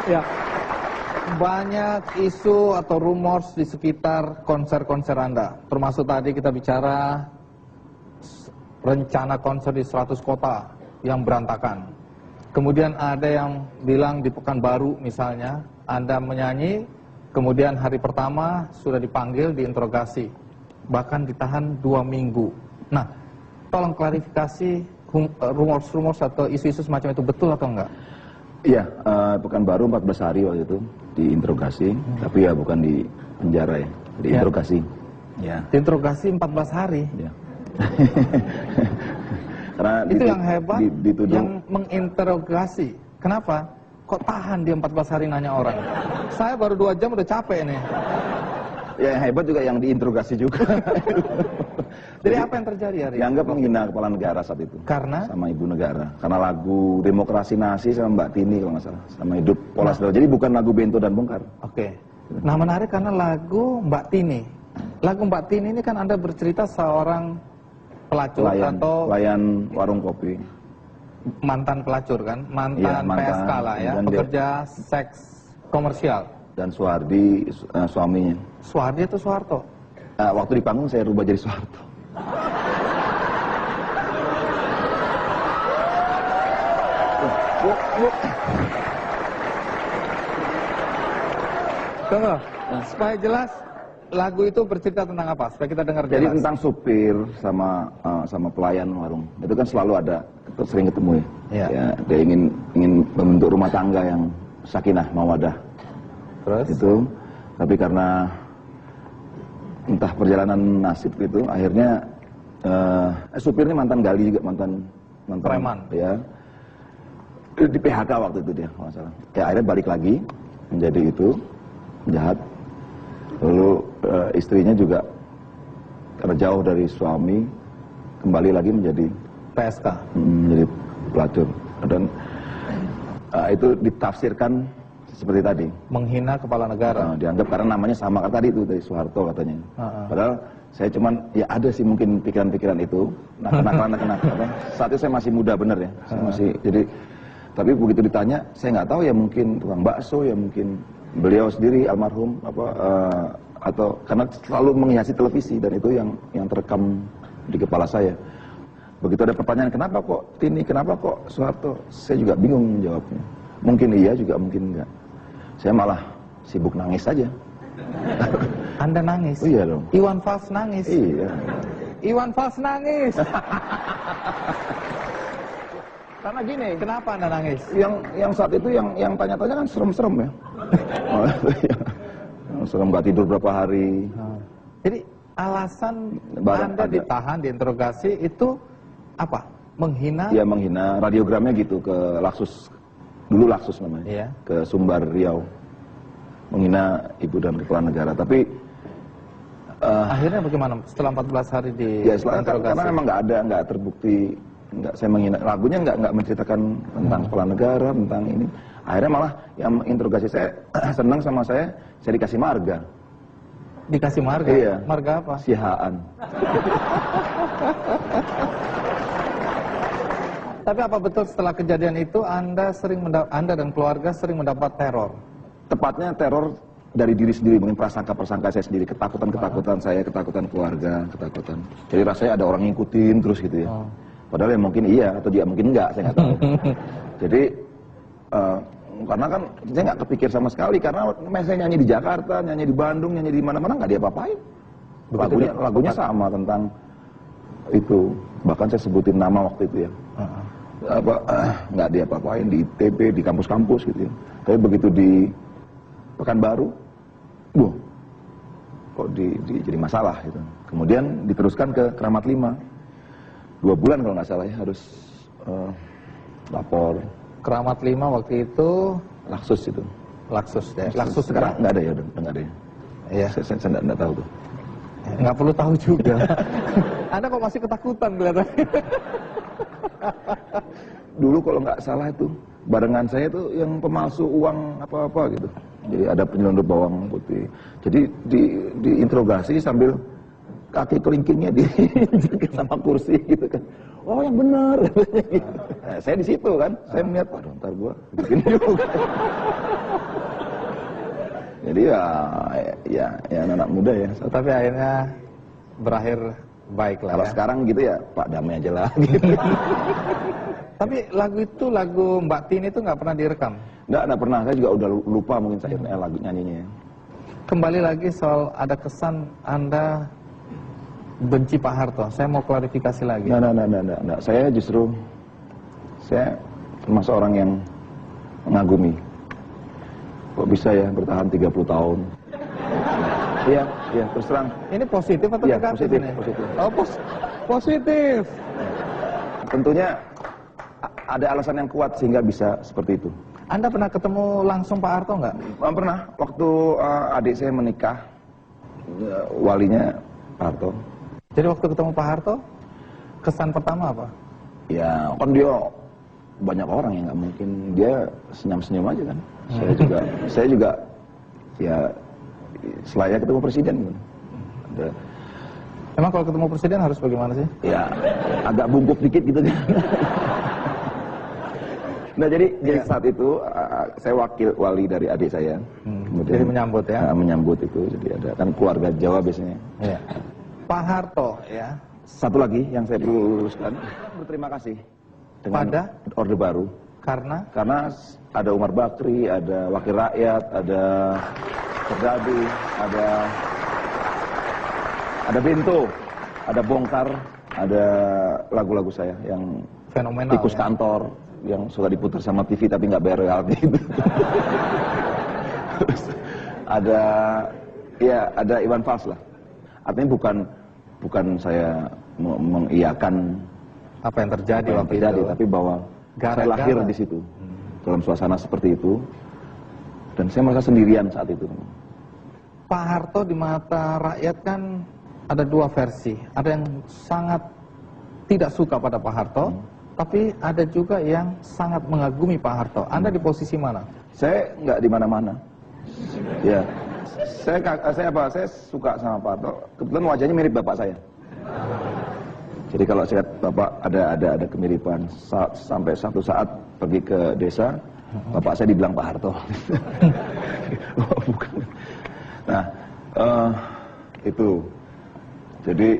Ya. Banyak isu atau rumors di sekitar konser-konser Anda. Termasuk tadi kita bicara rencana konser di 100 kota yang berantakan. Kemudian ada yang bilang di Pekanbaru misalnya, Anda menyanyi, Kemudian hari pertama sudah dipanggil, diinterogasi, bahkan ditahan 2 minggu. Nah, tolong klarifikasi rumors-rumors atau isu-isu semacam itu betul atau enggak? Iya, Pekanbaru 14 hari waktu itu diinterogasi, tapi ya bukan di penjara ya, diinterogasi. Ya. Diinterogasi 14 hari? Ya. Karena itu yang hebat, dituduh, yang menginterogasi. Kenapa? Kok tahan dia 14 hari nanya orang? Saya baru 2 jam udah capek nih. Ya yang hebat juga yang diinterogasi juga. Jadi apa yang terjadi hari itu? Dianggap menghina kepala negara saat itu. Karena? Sama ibu negara. Karena lagu Demokrasi Nasi sama Mbak Tini kalau nggak salah. Sama Hidup Polas Daun. Jadi bukan lagu Bento dan Bongkar. Oke. Nah menarik karena lagu Mbak Tini. Lagu Mbak Tini ini kan Anda bercerita seorang pelacur atau pelayan warung kopi. Mantan pelacur kan? Mantan, PSK lah ya. Pekerja seks komersial. Dan Suhardi suaminya. Suhardi atau Soeharto? Waktu di panggung saya rubah jadi Soeharto. Tunggu, supaya jelas lagu itu bercerita tentang apa? Supaya kita dengar jelas. Jadi tentang supir sama pelayan warung. Itu kan selalu ada, itu sering ketemu ya. Ya dia ingin membentuk rumah tangga yang sakinah mawadah. Terus? Itu, tapi karena entah perjalanan nasib itu, akhirnya supirnya mantan gali juga, mantan preman. Ya, di PHK waktu itu dia, kalau salah. Ya akhirnya balik lagi menjadi itu jahat. Lalu istrinya juga karena jauh dari suami kembali lagi menjadi PSK, menjadi pelacur. Dan itu ditafsirkan seperti tadi, menghina kepala negara. Dianggap karena namanya sama kan tadi itu dari Soeharto katanya. Padahal saya cuman ya ada sih mungkin pikiran-pikiran itu. Nah, kenapa? Saat itu saya masih muda bener ya. Saya masih jadi, tapi begitu ditanya saya nggak tahu ya, mungkin tukang bakso ya, mungkin beliau sendiri almarhum atau karena selalu menghiasi televisi dan itu yang terekam di kepala saya. Begitu ada pertanyaan kenapa kok Tini, kenapa kok Soeharto, saya juga bingung menjawabnya. Mungkin iya juga mungkin enggak. Saya malah sibuk nangis saja. Anda nangis? Oh, iya dong. Iwan Fals nangis? Iya. Iwan Fals nangis? Karena gini, kenapa Anda nangis? Yang saat itu yang tanya-tanya kan serem-serem ya. Serem, nggak tidur berapa hari. Jadi alasan Anda ditahan, diinterogasi itu apa? Menghina? Ya menghina, radiogramnya gitu ke Laksus. Dulu Laksus namanya, ke Sumbar Riau, menghina ibu dan kepala negara. Tapi akhirnya bagaimana setelah 14 hari diinterogasi? Karena memang nggak terbukti, saya menghina. Lagunya nggak menceritakan tentang kepala negara, tentang ini. Akhirnya malah yang interogasi saya senang sama saya dikasih marga. Dikasih marga? Iya. Marga apa? Sihaan. Tapi apa betul setelah kejadian itu Anda dan keluarga sering mendapat teror? Tepatnya teror dari diri sendiri, mungkin prasangka saya sendiri, ketakutan saya, ketakutan keluarga, ketakutan. Jadi rasanya ada orang ngikutin terus gitu ya. Padahal ya mungkin iya atau dia mungkin enggak, saya nggak tahu. Jadi karena kan saya nggak kepikir sama sekali, karena saya nyanyi di Jakarta, nyanyi di Bandung, nyanyi di mana-mana nggak diapa-apain. Lagunya sama tentang itu. Bahkan saya sebutin nama waktu itu ya. Nggak diapa-apain di ITB, di kampus-kampus gitu ya. Tapi begitu di Pekanbaru, kok jadi masalah gitu. Kemudian diteruskan ke Kramat 5. 2 bulan kalau nggak salah ya, harus lapor. Kramat 5 waktu itu Laksus itu. Laksus ya. Laksus sekarang nggak ada ya, udah nggak ada ya. Iya. Saya nggak tahu tuh. Nggak perlu tahu juga. Anda kok masih ketakutan kelihatannya. Dulu kalau nggak salah itu barengan saya tuh yang pemalsu uang apa-apa gitu. Jadi ada penyelundup bawang putih. Jadi diinterogasi sambil kaki kelingkingnya sama kursi gitu kan. Oh yang benar. Nah, saya di situ kan, saya melihat, waduh ntar gua bikin juga. Jadi ya anak muda ya. Tapi akhirnya berakhir baik lah. Kalau ya. sekarang gitu ya Pak damai aja lah. Gitu. Tapi lagu Mbak Tini itu nggak pernah direkam? Nggak pernah. Saya juga udah lupa mungkin saya lagu nyanyinya. kembali lagi soal ada kesan Anda benci Pak Harto. Saya mau klarifikasi lagi. Nah. Saya termasuk orang yang mengagumi. Kok bisa ya bertahan 30 tahun? Iya, terus terang. Ini positif atau negatif? Positif, ini? positif. Oh, positif. Tentunya ada alasan yang kuat sehingga bisa seperti itu. Anda pernah ketemu langsung Pak Harto nggak? Pernah. Waktu adik saya menikah, walinya Pak Harto. Jadi waktu ketemu Pak Harto, kesan pertama apa? Ya, kan dia banyak orang yang nggak mungkin, dia senyum-senyum aja kan. Saya juga ya selayaknya ketemu presiden gitu. Emang kalau ketemu presiden harus bagaimana sih? Ya, agak bungkuk dikit gitu kan. Nah jadi saat itu saya wali dari adik saya. Kemudian, jadi menyambut ya? Menyambut itu, jadi ada kan keluarga Jawa biasanya. Ya. Pak Harto ya. Satu lagi yang saya perlu luruskan, berterima kasih dengan pada Orde Baru. Karena ada Umar Bakri, ada Wakil Rakyat, ada Serdadu, ada Bento, ada Bongkar, ada lagu-lagu saya yang fenomenal. Tikus ya? Kantor yang suka diputar sama TV tapi nggak bayar royalti itu. ada Iwan Fals lah. Artinya bukan saya mengiyakan apa yang terjadi waktu itu, tapi bahwa saya lahir di situ dalam suasana seperti itu dan saya merasa sendirian saat itu. Pak Harto di mata rakyat kan ada dua versi. Ada yang sangat tidak suka pada Pak Harto, tapi ada juga yang sangat mengagumi Pak Harto. Anda di posisi mana? Saya nggak di mana-mana. Ya, saya suka sama Pak Harto. Kebetulan wajahnya mirip bapak saya. Jadi kalau saya lihat bapak ada kemiripan. Sampai satu saat pergi ke desa, bapak saya dibilang Pak Harto. Oh, bukan. Nah, itu. Jadi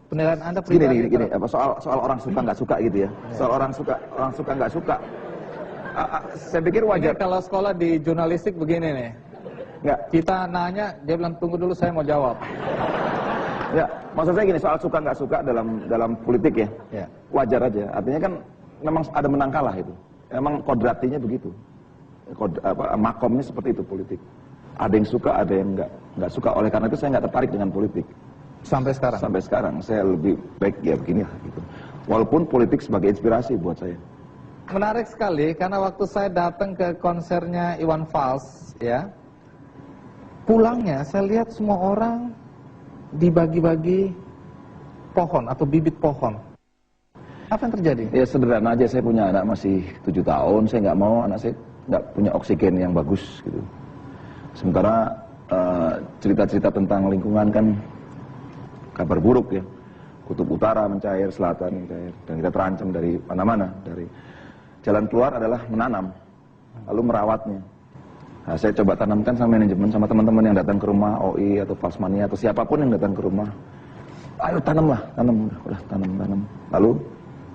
penilaian Anda pribadi gini, soal orang suka nggak suka gitu ya. Soal orang suka nggak suka. Saya pikir wajar. Ini kalau sekolah di jurnalistik begini nih. Nggak. Kita nanya, dia bilang tunggu dulu saya mau jawab. Ya, maksud saya gini, soal suka nggak suka dalam politik ya. Wajar aja. Artinya kan memang ada menang kalah itu. Memang kodratinya begitu. Makomnya seperti itu politik. Ada yang suka, ada yang nggak suka. Oleh karena itu saya nggak tertarik dengan politik. Sampai sekarang? Sampai sekarang. Saya lebih baik ya begini lah gitu. Walaupun politik sebagai inspirasi buat saya. Menarik sekali karena waktu saya datang ke konsernya Iwan Fals ya, pulangnya saya lihat semua orang dibagi-bagi pohon atau bibit pohon. Apa yang terjadi? Ya sederhana aja, saya punya anak masih 7 tahun, saya nggak mau anak saya nggak punya oksigen yang bagus gitu. Sementara cerita-cerita tentang lingkungan kan kabar buruk ya. Kutub utara mencair, selatan mencair, dan kita terancam dari mana-mana. Dari jalan keluar adalah menanam, lalu merawatnya. Nah, saya coba tanamkan sama manajemen, sama teman-teman yang datang ke rumah, OI atau Falsmania atau siapapun yang datang ke rumah. Ayo tanam, udah tanam, lalu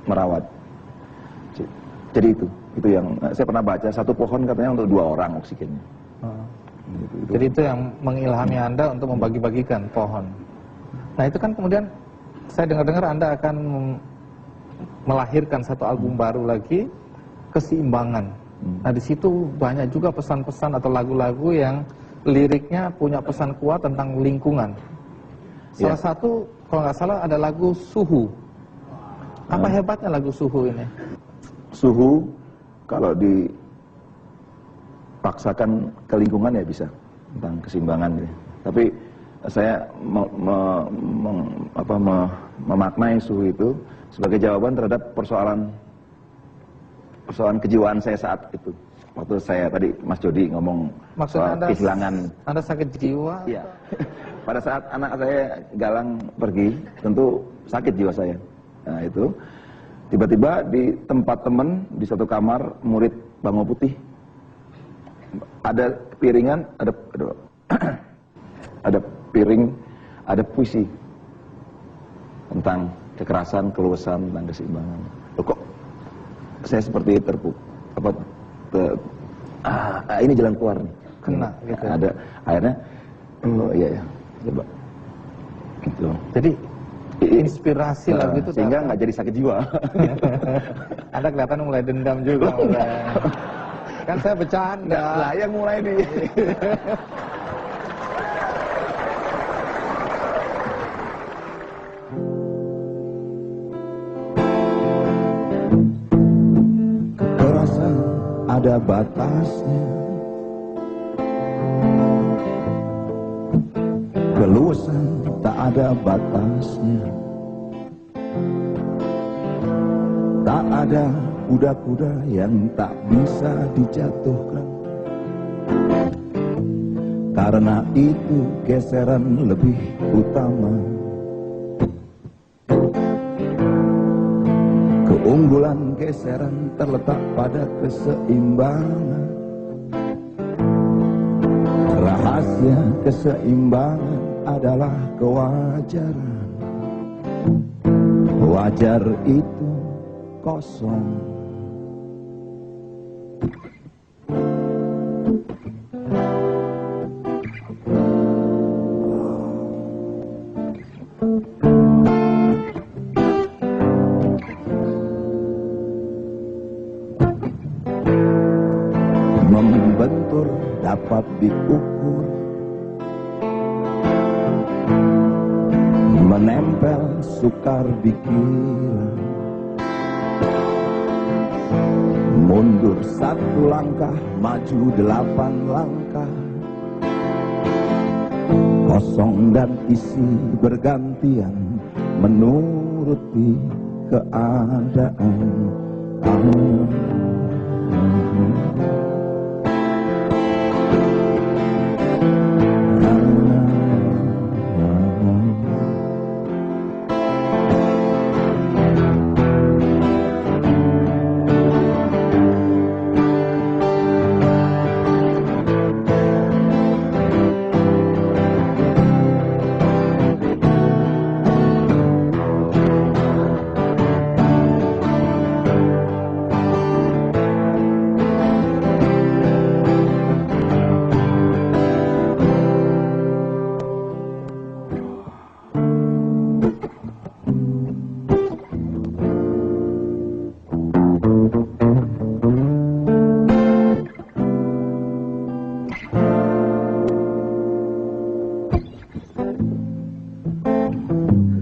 merawat. Jadi itu yang saya pernah baca, satu pohon katanya untuk 2 orang oksigennya. Gitu. Jadi itu yang mengilhami Anda untuk membagi-bagikan pohon. Nah itu kan kemudian saya dengar-dengar Anda akan melahirkan satu album baru lagi, Keseimbangan. Nah di situ banyak juga pesan-pesan atau lagu-lagu yang liriknya punya pesan kuat tentang lingkungan. Salah satu kalau nggak salah ada lagu Suhu. Apa hebatnya lagu Suhu ini? Suhu kalau dipaksakan ke lingkungan ya bisa tentang keseimbangan gitu. Tapi saya memaknai Suhu itu sebagai jawaban terhadap persoalan kejiwaan saya saat itu. Waktu saya tadi Mas Jody ngomong soal kehilangan. Anda sakit jiwa? Iya. Pada saat anak saya Galang pergi, tentu sakit jiwa saya. Nah itu tiba-tiba di tempat teman di satu kamar murid Bango Putih ada piringan, ada piring, ada puisi tentang kekerasan, keluasan, tentang keseimbangan. Loh, kok saya seperti ini jalan keluar nih. Kena gitu. Ada akhirnya, oh iya ya, coba. Gitu. Jadi inspirasi lagu itu sehingga nggak jadi sakit jiwa. Anda kelihatan mulai dendam juga. Kan saya bercanda. Lah yang mulai nih. Kekerasan ada batasnya, keluasan tak ada batasnya. Tak ada kuda-kuda yang tak bisa dijatuhkan. Karena itu geseran lebih utama. Keunggulan geseran terletak pada keseimbangan. Rahasia keseimbangan adalah kewajaran. Wajar itu kosong. Membentur dapat diukur, menempel sukar dikira. Mundur 1 langkah, maju 8 langkah. Kosong dan isi bergantian menuruti keadaan.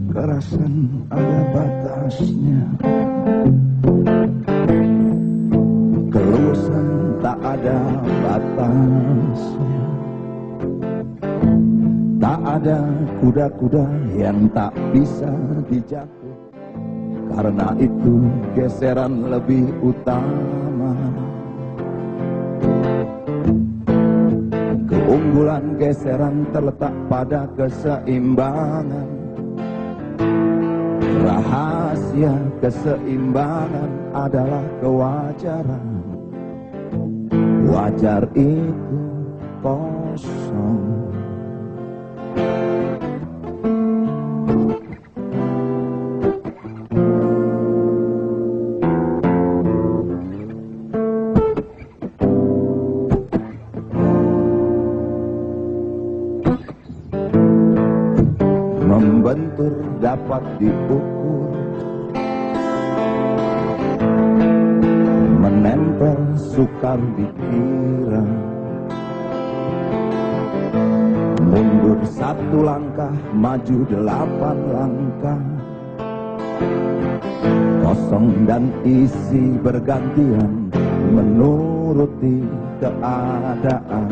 Kekerasan ada batasnya, keluasan tak ada batasnya. Tak ada kuda-kuda yang tak bisa dijatuh. Karena itu geseran lebih utama. Keunggulan geseran terletak pada keseimbangan. Rahasia keseimbangan adalah kewajaran. Wajar itu kosong. Membentur dapat diukur, menempel sukar dikira. Mundur 1 langkah, maju 8 langkah. Kosong dan isi bergantian menuruti keadaan.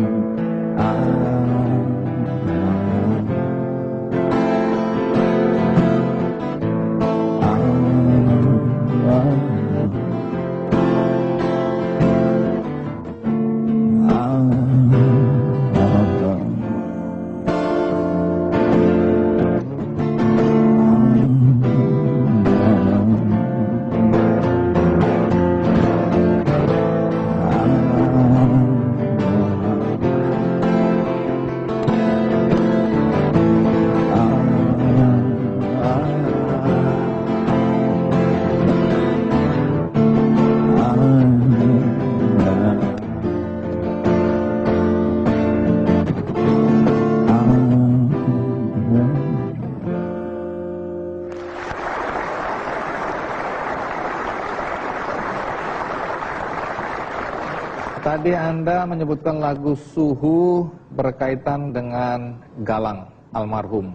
Tadi Anda menyebutkan lagu Suhu berkaitan dengan Galang almarhum.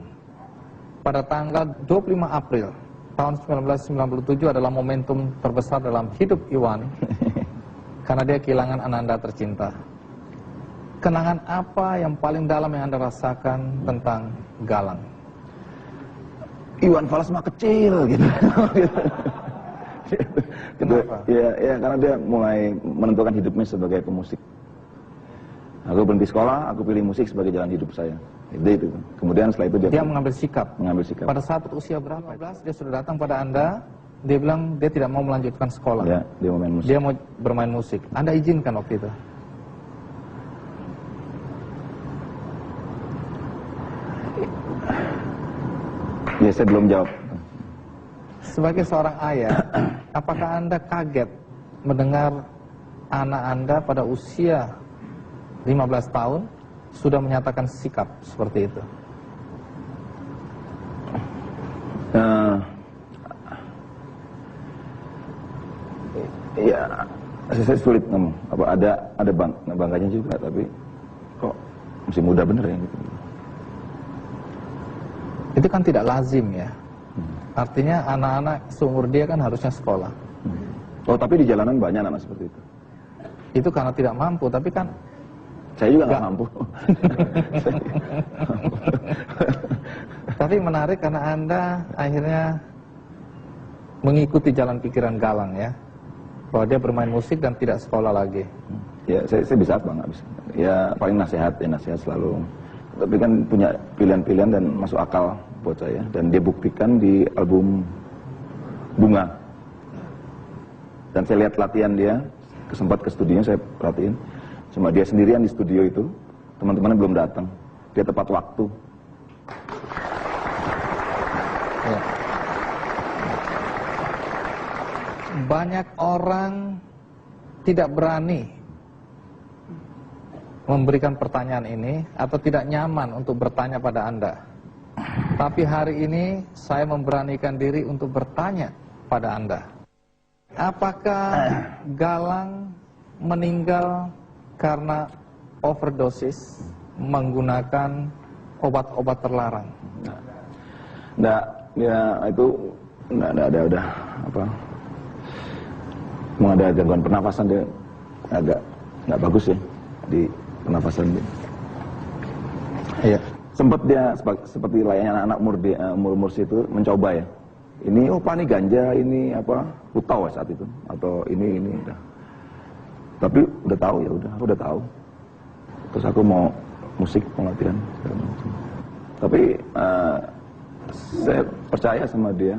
Pada tanggal 25 April tahun 1997 adalah momentum terbesar dalam hidup Iwan karena dia kehilangan ananda tercinta. Kenangan apa yang paling dalam yang Anda rasakan tentang Galang? Iwan Fals mah kecil gitu. Kenapa? Ya karena dia mulai menentukan hidupnya sebagai pemusik. Aku berhenti sekolah, aku pilih musik sebagai jalan hidup saya. Itu. Kemudian setelah itu dia mengambil sikap. Pada saat usia berapa? Dia sudah datang pada Anda, dia bilang dia tidak mau melanjutkan sekolah. Ya, dia mau main musik. Dia mau bermain musik. Anda izinkan waktu itu? Ya, saya belum jawab. Sebagai seorang ayah, apakah Anda kaget mendengar anak Anda pada usia 15 tahun sudah menyatakan sikap seperti itu? Ya, saya sulit ngomong. Ada bangganya juga, tapi kok masih muda bener ya gitu. Itu kan tidak lazim ya. Artinya anak-anak seumur dia kan harusnya sekolah. Oh, tapi di jalanan banyak anak seperti itu. Itu karena tidak mampu, tapi kan saya juga nggak mampu. Tapi menarik karena Anda akhirnya mengikuti jalan pikiran Galang ya, bahwa dia bermain musik dan tidak sekolah lagi. Ya, saya bisa apa nggak bisa. Ya paling nasihat selalu. Tapi kan punya pilihan-pilihan dan masuk akal buat saya. Dan dia buktikan di album Bunga. Dan saya lihat latihan dia, sempat ke studionya saya perhatiin. Cuma dia sendirian di studio itu, teman-temannya belum datang. Dia tepat waktu. Ya. Banyak orang tidak berani memberikan pertanyaan ini atau tidak nyaman untuk bertanya pada Anda. Tapi hari ini saya memberanikan diri untuk bertanya pada Anda. Apakah Galang meninggal karena overdosis menggunakan obat-obat terlarang? Nggak, ya itu nggak ada udah apa? Memang ada gangguan pernafasan, dia agak nggak bagus ya di pernafasan dia. Iya. Sempat dia seperti layaknya anak-anak umur situ mencoba ya. Ini pak ini ganja, ini apa? Putau saat itu atau ini udah. Tapi udah tahu ya aku udah tahu. Terus aku mau musik, mau latihan. Tapi saya percaya sama dia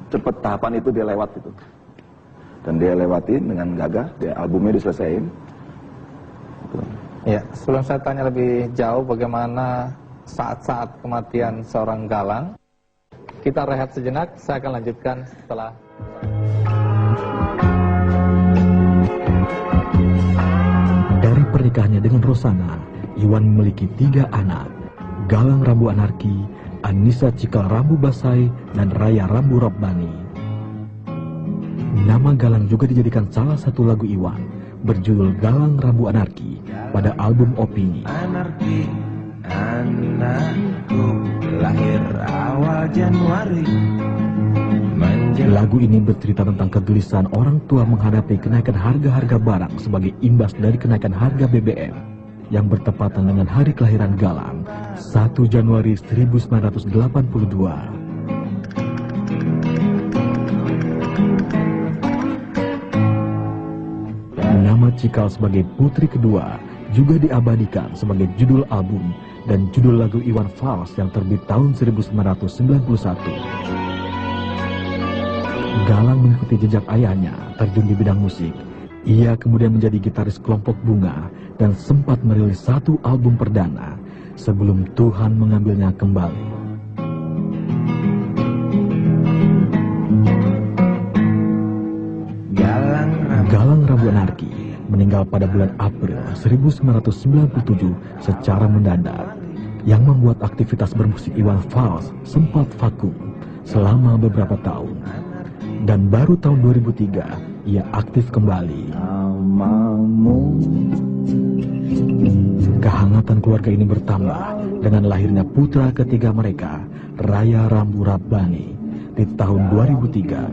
cepet tahapan itu dia lewat itu. Dan dia lewatin dengan gagah, dia albumnya diselesain. Ya, sebelum saya tanya lebih jauh bagaimana saat-saat kematian seorang Galang, kita rehat sejenak, saya akan lanjutkan setelah. Dari pernikahannya dengan Rosana, Iwan memiliki 3 anak, Galang Rambu Anarki, Anissa Cikal Rambu Basai, dan Raya Rambu Robbani. Nama Galang juga dijadikan salah satu lagu Iwan, berjudul Galang Rambu Anarki, pada album Opini. Anarki, anakku lahir awal Januari. Lagu ini bercerita tentang kegelisahan orang tua menghadapi kenaikan harga-harga barang sebagai imbas dari kenaikan harga BBM yang bertepatan dengan hari kelahiran Galang, 1 Januari 1982. Nama Cikal sebagai putri kedua juga diabadikan sebagai judul album dan judul lagu Iwan Fals yang terbit tahun 1991. Galang mengikuti jejak ayahnya terjun di bidang musik. Ia kemudian menjadi gitaris kelompok Bunga dan sempat merilis 1 album perdana sebelum Tuhan mengambilnya kembali. Galang Rambu Anarki meninggal pada bulan April 1997 secara mendadak, yang membuat aktivitas bermusik Iwan Fals sempat vakum selama beberapa tahun. Dan baru tahun 2003 ia aktif kembali. bersamamu. Kehangatan keluarga ini bertambah dengan lahirnya putra ketiga mereka, Raya Rambu Rabbani, di tahun 2003.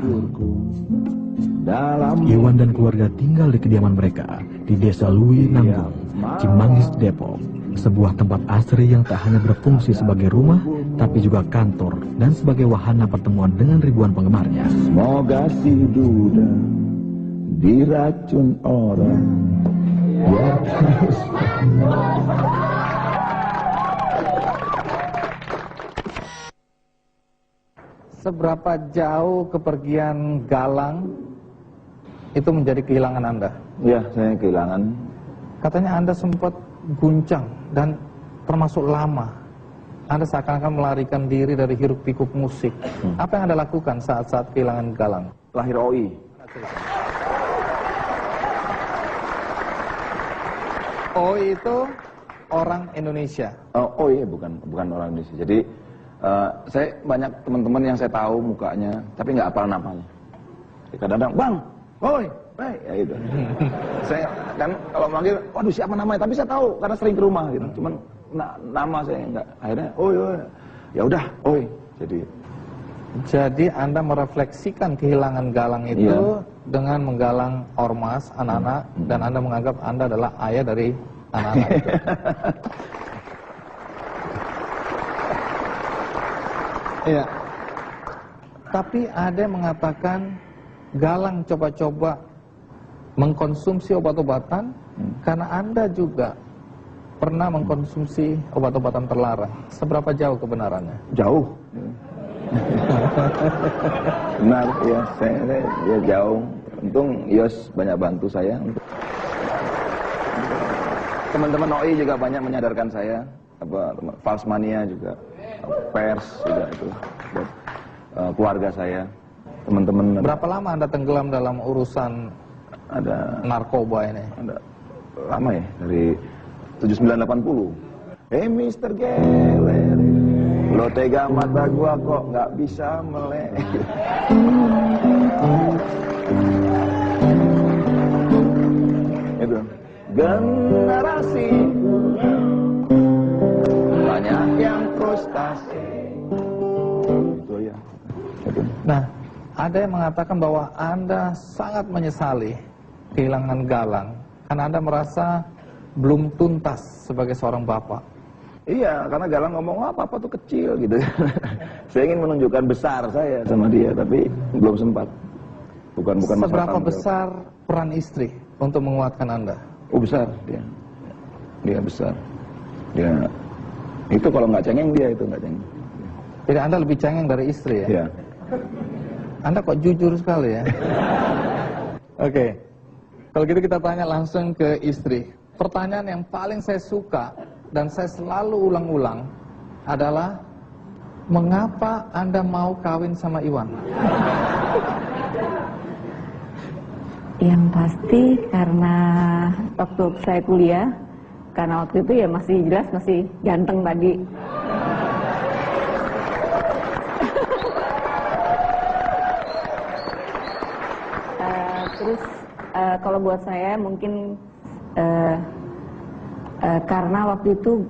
Iwan dan keluarga tinggal di kediaman mereka di Desa Lui Nanggung, Cimanggis, Depok. Sebuah tempat asri yang tak hanya berfungsi sebagai rumah, tapi juga kantor dan sebagai wahana pertemuan dengan ribuan penggemarnya. Semoga si duda diracun orang. Ya. Seberapa jauh kepergian Galang itu menjadi kehilangan Anda? Ya, saya kehilangan. Katanya Anda sempat guncang dan termasuk lama. Anda seakan-akan melarikan diri dari hiruk pikuk musik. Apa yang Anda lakukan saat-saat kehilangan Galang? Lahir OI. OI itu orang Indonesia. Oh iya, bukan orang Indonesia. Jadi saya banyak teman-teman yang saya tahu mukanya, tapi nggak hafal namanya. Kadang-kadang, Bang, oi, ya gitu. Saya kan kalau manggil, waduh siapa namanya? Tapi saya tahu karena sering ke rumah gitu. Cuman nama saya nggak. Akhirnya, oi, ya udah, oi. Jadi Anda merefleksikan kehilangan Galang itu dengan menggalang ormas, anak-anak, dan Anda menganggap Anda adalah ayah dari anak-anak itu. Iya. Tapi ada yang mengatakan Galang coba-coba mengkonsumsi obat-obatan karena Anda juga pernah mengkonsumsi obat-obatan terlarang. Seberapa jauh kebenarannya? Jauh. Benar, ya saya jauh. Untung Yos banyak bantu saya. Teman-teman OI juga banyak menyadarkan saya. Falsmania juga, pers juga itu, buat keluarga saya, teman-teman. Berapa lama Anda tenggelam dalam urusan narkoba ini? Ada lama ya, dari 7980. Hey Mr. Geler, lo tega mata gua kok nggak bisa melek. Itu generasi banyak yang frustasi. Itu ya. Itu. Nah, ada yang mengatakan bahwa Anda sangat menyesali kehilangan Galang karena Anda merasa belum tuntas sebagai seorang bapak. Iya, karena Galang ngomong, wah papa tuh kecil gitu. Saya ingin menunjukkan besar saya sama dia, tapi belum sempat. Bukan masalah. Seberapa besar peran istri untuk menguatkan Anda? Oh besar dia. Dia besar. Dia itu kalau nggak cengeng dia itu nggak cengeng. Jadi Anda lebih cengeng dari istri ya? Iya. Anda kok jujur sekali ya? Oke. Kalau gitu kita tanya langsung ke istri. Pertanyaan yang paling saya suka dan saya selalu ulang-ulang adalah mengapa Anda mau kawin sama Iwan? Yang pasti karena waktu saya kuliah, karena waktu itu ya masih jelas masih ganteng tadi. Terus kalau buat saya mungkin karena waktu itu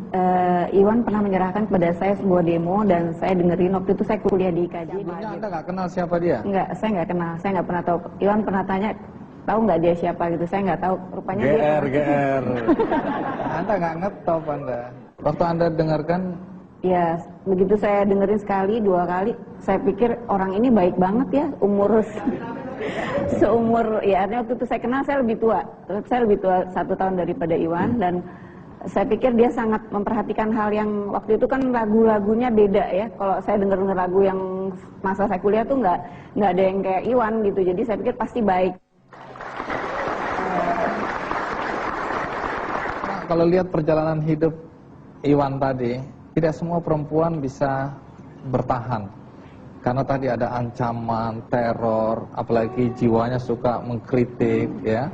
Iwan pernah menyerahkan kepada saya sebuah demo dan saya dengerin. Waktu itu saya kuliah di IKJ. Sebelumnya Anda nggak kenal siapa dia? Enggak, saya nggak kenal, saya nggak pernah tahu. Iwan pernah tanya, tahu nggak dia siapa gitu, saya nggak tahu. Rupanya GR. Anda nggak ngetop Anda. Waktu Anda dengarkan? Ya, begitu saya dengerin sekali, dua kali, saya pikir orang ini baik banget ya, seumur, ya artinya waktu itu saya kenal, saya lebih tua 1 tahun daripada Iwan, dan saya pikir dia sangat memperhatikan hal yang waktu itu kan lagu-lagunya beda ya. Kalau saya dengar lagu yang masa saya kuliah tuh nggak ada yang kayak Iwan gitu, jadi saya pikir pasti baik. Nah, kalau lihat perjalanan hidup Iwan tadi, tidak semua perempuan bisa bertahan. Karena tadi ada ancaman, teror, apalagi jiwanya suka mengkritik, ya.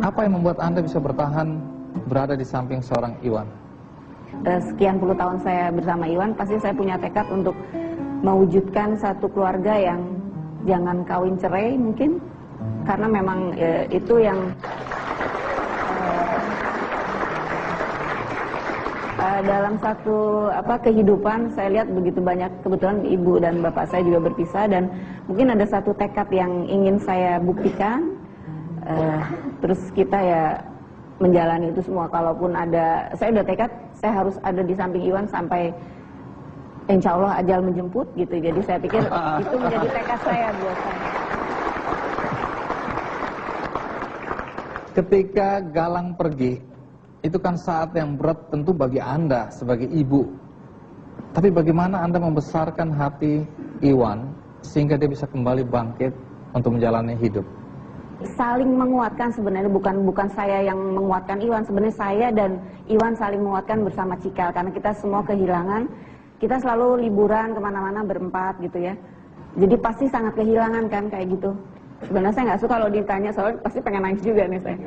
Apa yang membuat Anda bisa bertahan berada di samping seorang Iwan? Sekian puluh tahun saya bersama Iwan, pasti saya punya tekad untuk mewujudkan satu keluarga yang jangan kawin cerai mungkin, karena memang itu yang dalam satu kehidupan saya lihat begitu banyak, kebetulan ibu dan bapak saya juga berpisah, dan mungkin ada satu tekad yang ingin saya buktikan, terus kita ya menjalani itu semua. Kalaupun ada, saya udah tekad saya harus ada di samping Iwan sampai insya Allah ajal menjemput gitu. Jadi saya pikir itu menjadi tekad saya buat saya. Ketika Galang pergi, itu kan saat yang berat tentu bagi Anda sebagai ibu. Tapi bagaimana Anda membesarkan hati Iwan sehingga dia bisa kembali bangkit untuk menjalani hidup? Saling menguatkan sebenarnya, bukan saya yang menguatkan Iwan. Sebenarnya saya dan Iwan saling menguatkan bersama Cikal, karena kita semua kehilangan. Kita selalu liburan kemana-mana berempat gitu ya. Jadi pasti sangat kehilangan kan kayak gitu. Sebenarnya saya nggak suka kalau ditanya, soalnya pasti pengen nangis juga nih saya.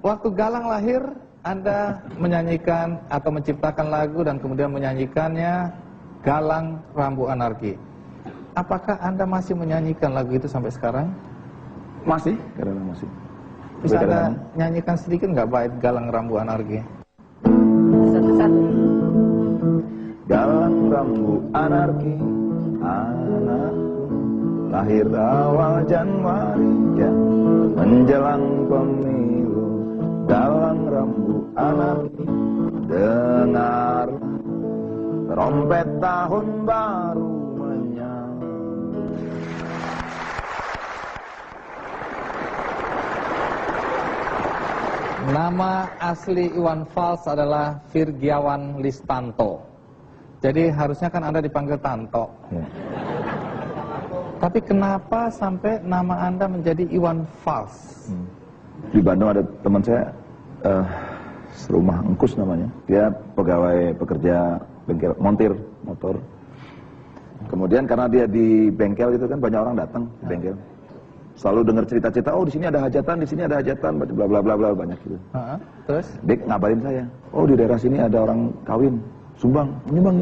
Waktu Galang lahir, Anda menyanyikan atau menciptakan lagu dan kemudian menyanyikannya Galang Rambu Anarki. Apakah Anda masih menyanyikan lagu itu sampai sekarang? Masih, kadang masih. Bisa Anda nyanyikan sedikit nggak bait Galang Rambu Anarki? Satu-satu. Galang Rambu Anarki, anakku, lahir awal Januari ya, menjelang pemilu. Galang Rambu Anarki, dengar trompet tahun baru menyambut. Nama asli Iwan Fals adalah Virgiawan Listanto. Jadi harusnya kan Anda dipanggil Tanto. Ya. Tapi kenapa sampai nama Anda menjadi Iwan Fals? Di Bandung ada teman saya, Serumah Engkus namanya. Dia pegawai pekerja bengkel, montir motor. Kemudian karena dia di bengkel itu kan banyak orang datang di bengkel. Selalu dengar cerita-cerita, oh di sini ada hajatan, di sini ada hajatan, bla bla bla bla, banyak gitu. Terus? Dia ngabarin saya, oh di daerah sini ada orang kawin, sumbang, nyumbang,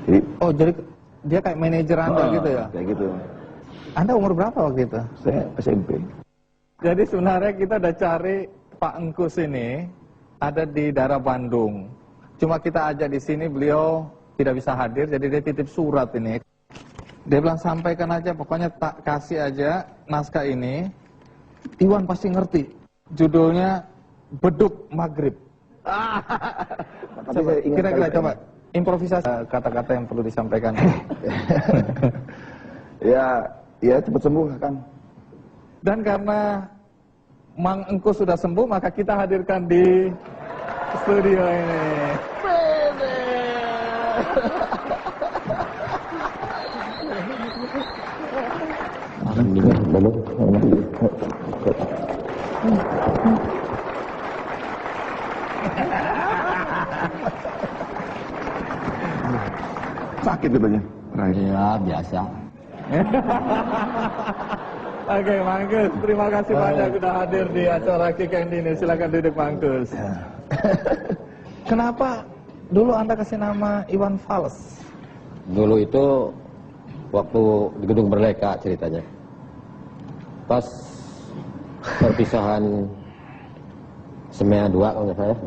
jadi, oh jadi dia kayak manajer Anda gitu ya? Kayak gitu. Anda umur berapa waktu itu? Saya SMP. Jadi sebenarnya kita udah cari Pak Engkus ini ada di daerah Bandung. Cuma kita ajak di sini, beliau tidak bisa hadir, jadi dia titip surat ini. Dia bilang sampaikan aja, pokoknya tak kasih aja naskah ini. Iwan pasti ngerti. Judulnya Beduk Maghrib. Kira-kira coba improvisasi kata-kata yang perlu disampaikan. ya cepat sembuh kan. Dan karena Mang Engkus sudah sembuh, maka kita hadirkan di studio ini. Sakit katanya. Ya biasa. Oke, Mangkus, terima kasih banyak sudah hadir di acara Kick and ini. Silakan duduk, Mangkus. Kenapa dulu Anda kasih nama Iwan Fals? Dulu itu waktu di Gedung Merdeka ceritanya. Pas perpisahan Semea 2 kalau nggak salah,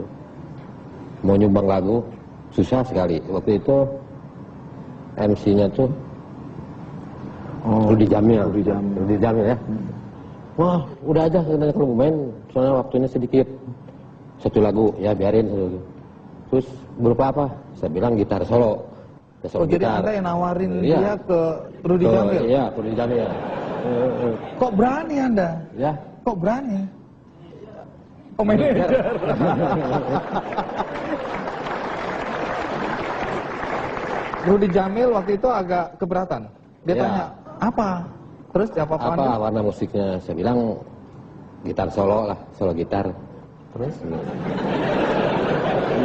mau nyumbang lagu susah sekali. Waktu itu MC-nya tuh Rudi Jamil ya. Wah, udah aja sebenarnya kalau main, soalnya waktunya sedikit. Satu lagu, ya biarin satu lagu. Terus berupa apa? Saya bilang gitar solo. Oh, jadi Anda yang nawarin dia ke Rudi Jamil? Iya, Rudi Jamil. Kok berani Anda? Ya. Kok berani? Oh, manajer. Rudi Jamil waktu itu agak keberatan. Dia tanya, apa? Terus apa Anda? Warna musiknya? Saya bilang gitar solo lah, solo gitar. Terus?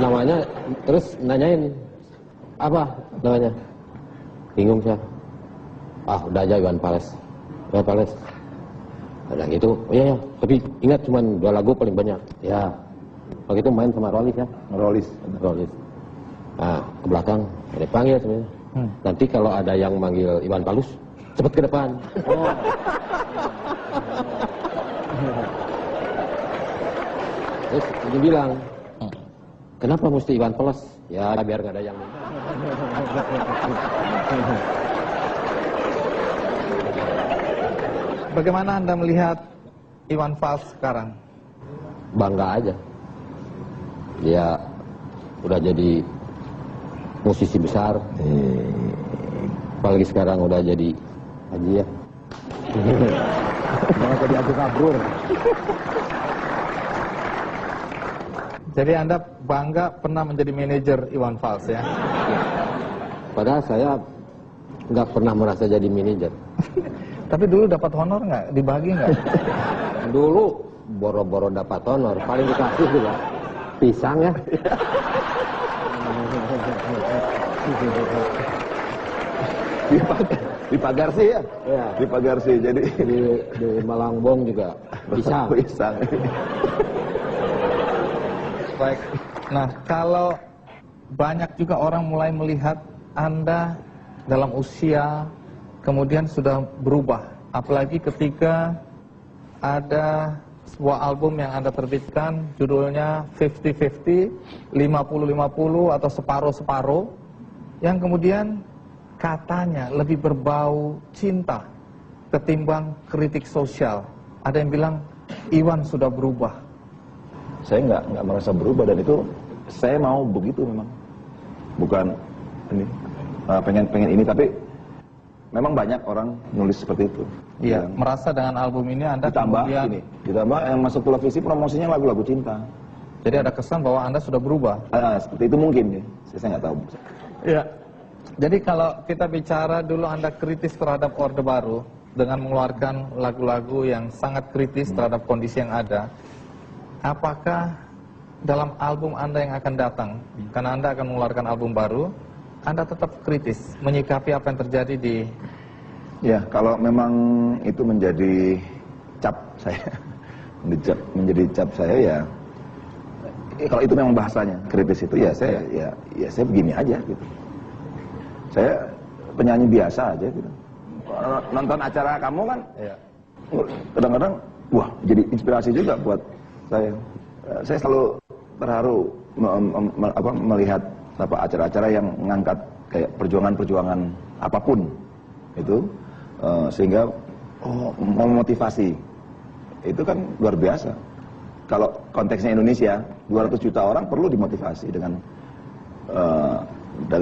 Namanya, terus nanyain, apa namanya? Bingung saya. Ah, udah aja Iwan Fals. Iwan Fals. Udah gitu, oh iya ya, tapi ingat cuma 2 lagu paling banyak. Ya, waktu itu main sama Rolis ya. Rolis. Nah, ke belakang, ada panggil sebenarnya. Nanti kalau ada yang manggil Iwan Fals, cepet ke depan. Terus dia bilang, kenapa mesti Iwan Fals? Ya biar nggak ada yang Bagaimana Anda melihat Iwan Fals sekarang? Bangga aja. Dia udah jadi musisi besar. Apalagi sekarang udah jadi haji ya. Malah jadi Abu Kabrur. Jadi Anda bangga pernah menjadi manajer Iwan Fals ya? Padahal saya nggak pernah merasa jadi manajer. Tapi dulu dapat honor nggak? Dibagi nggak? Dulu boro-boro dapat honor, paling dikasih juga pisang ya. Di Pagarsi ya? Iya. Di Pagarsi, jadi di Malangbong juga pisang. Pisang. Baik. Nah, kalau banyak juga orang mulai melihat Anda dalam usia kemudian sudah berubah, apalagi ketika ada sebuah album yang Anda terbitkan judulnya 50-50, 50-50 atau separuh-separuh, yang kemudian katanya lebih berbau cinta ketimbang kritik sosial. Ada yang bilang Iwan sudah berubah. Saya nggak merasa berubah, dan itu saya mau begitu memang. Bukan ini pengen ini, tapi memang banyak orang nulis seperti itu. Iya, merasa dengan album ini Anda ditambah kemudian ditambah yang masuk televisi promosinya lagu-lagu cinta. Jadi ada kesan bahwa Anda sudah berubah. Seperti itu mungkin ya. Saya nggak tahu. Iya. Jadi kalau kita bicara dulu Anda kritis terhadap Orde Baru dengan mengeluarkan lagu-lagu yang sangat kritis terhadap kondisi yang ada, apakah dalam album Anda yang akan datang, karena Anda akan mengeluarkan album baru, Anda tetap kritis menyikapi apa yang terjadi di... Ya, kalau memang itu menjadi cap saya, menjadi cap saya ya, kalau itu memang bahasanya kritis itu ya saya saya begini aja gitu. Saya penyanyi biasa aja gitu. Nonton acara kamu kan, kadang-kadang wah jadi inspirasi juga buat saya. Saya selalu terharu melihat acara-acara yang mengangkat kayak perjuangan-perjuangan apapun itu, sehingga memotivasi. Itu kan luar biasa. Kalau konteksnya Indonesia, 200 juta orang perlu dimotivasi dengan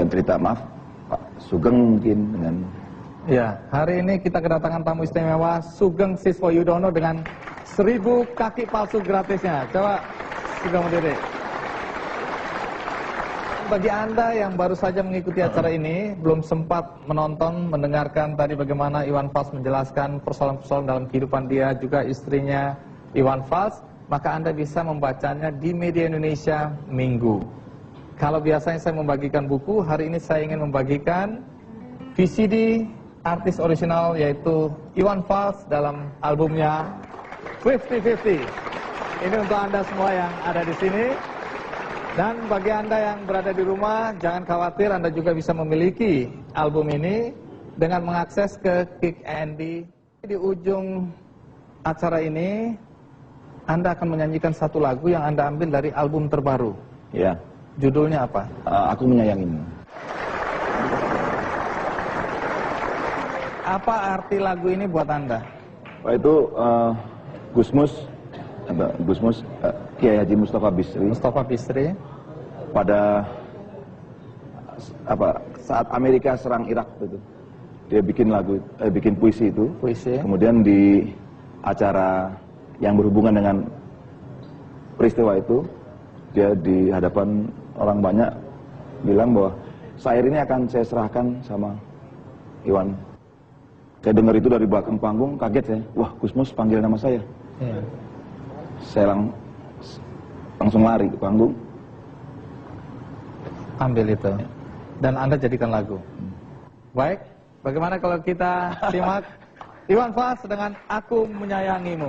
cerita, maaf, Pak Sugeng mungkin dengan... Ya, hari ini kita kedatangan tamu istimewa Sugeng Siswo Yudono dengan 1000 kaki palsu gratisnya. Coba Sugeng berdiri. Bagi Anda yang baru saja mengikuti acara ini, belum sempat menonton, mendengarkan tadi bagaimana Iwan Fals menjelaskan persoalan-persoalan dalam kehidupan dia, juga istrinya Iwan Fals, maka Anda bisa membacanya di Media Indonesia Minggu. Kalau biasanya saya membagikan buku, hari ini saya ingin membagikan VCD artis original, yaitu Iwan Fals dalam albumnya 50-50. Ini untuk Anda semua yang ada di sini. Dan bagi Anda yang berada di rumah, jangan khawatir, Anda juga bisa memiliki album ini dengan mengakses ke Kick Andy. Di ujung acara ini, Anda akan menyanyikan satu lagu yang Anda ambil dari album terbaru. Ya. Judulnya apa? Aku Menyayangimu. Apa arti lagu ini buat Anda? Itu Gusmus Kiai Haji Mustafa Bisri pada saat Amerika serang Irak itu, dia bikin puisi itu. Kemudian di acara yang berhubungan dengan peristiwa itu, dia di hadapan orang banyak bilang bahwa syair ini akan saya serahkan sama Iwan. Saya dengar itu dari belakang panggung, kaget saya. Wah, Gusmus panggil nama saya. Saya langsung lari ke panggung, ambil itu, dan Anda jadikan lagu. Baik, bagaimana kalau kita simak Iwan Fals dengan Aku Menyayangimu.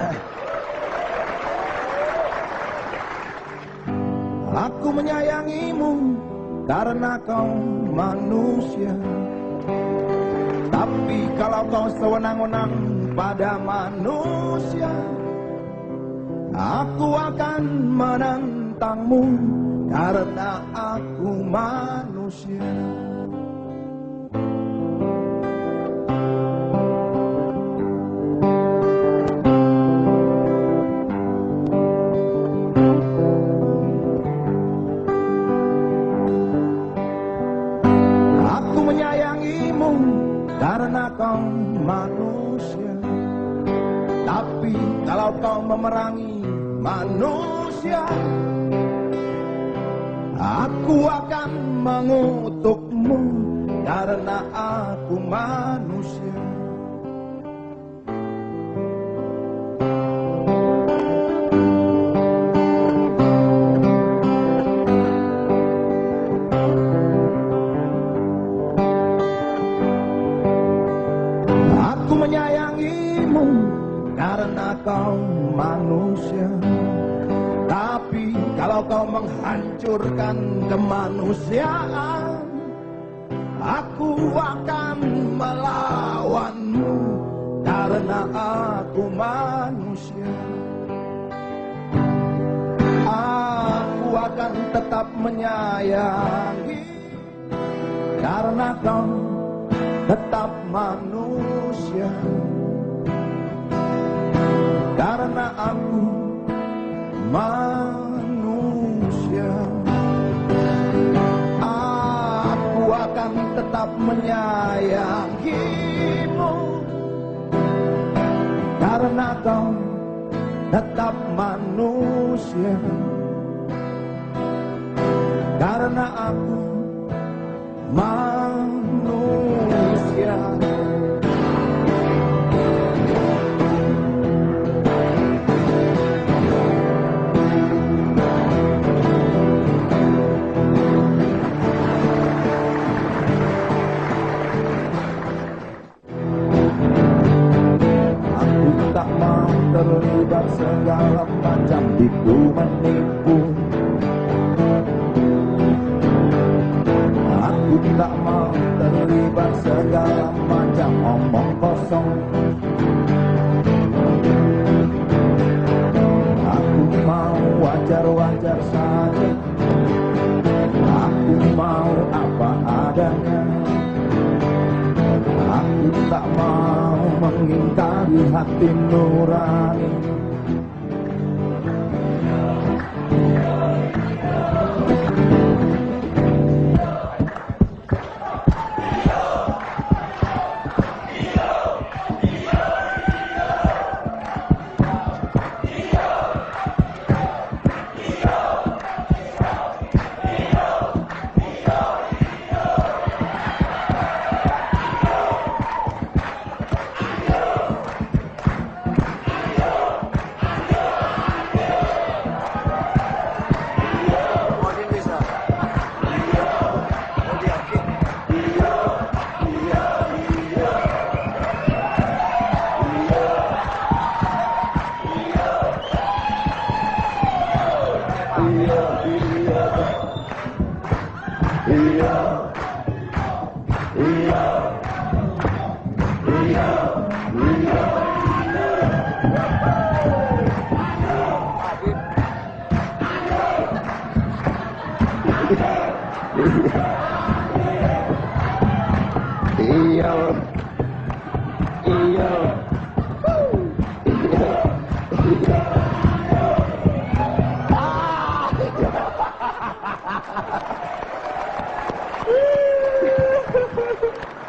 Aku menyayangimu, karena kau manusia. Tapi kalau kau sewenang-wenang pada manusia, aku akan menentangmu karena aku manusia. Aku menyayangimu karena kau manusia. Tapi kalau kau memerangi manusia, aku akan mengutukmu karena aku manusia. Aku menyayangimu karena kau manusia. Tapi kalau kau menghancurkan kemanusiaan, aku akan melawanmu karena aku manusia. Aku akan tetap menyayangi karena kau tetap manusia. Karena aku manusia, aku akan tetap menyayangimu karena kau tetap manusia. Karena aku manusia. Tak mau terlibat segala macam tipu menipu. Aku tak mau terlibat segala macam omong kosong. Aku mau wajar-wajar saja. Aku mau apa adanya. Aku tak mau mengingkari hati nurani.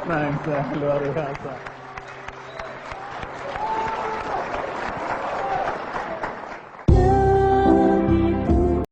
Nah, luar biasa.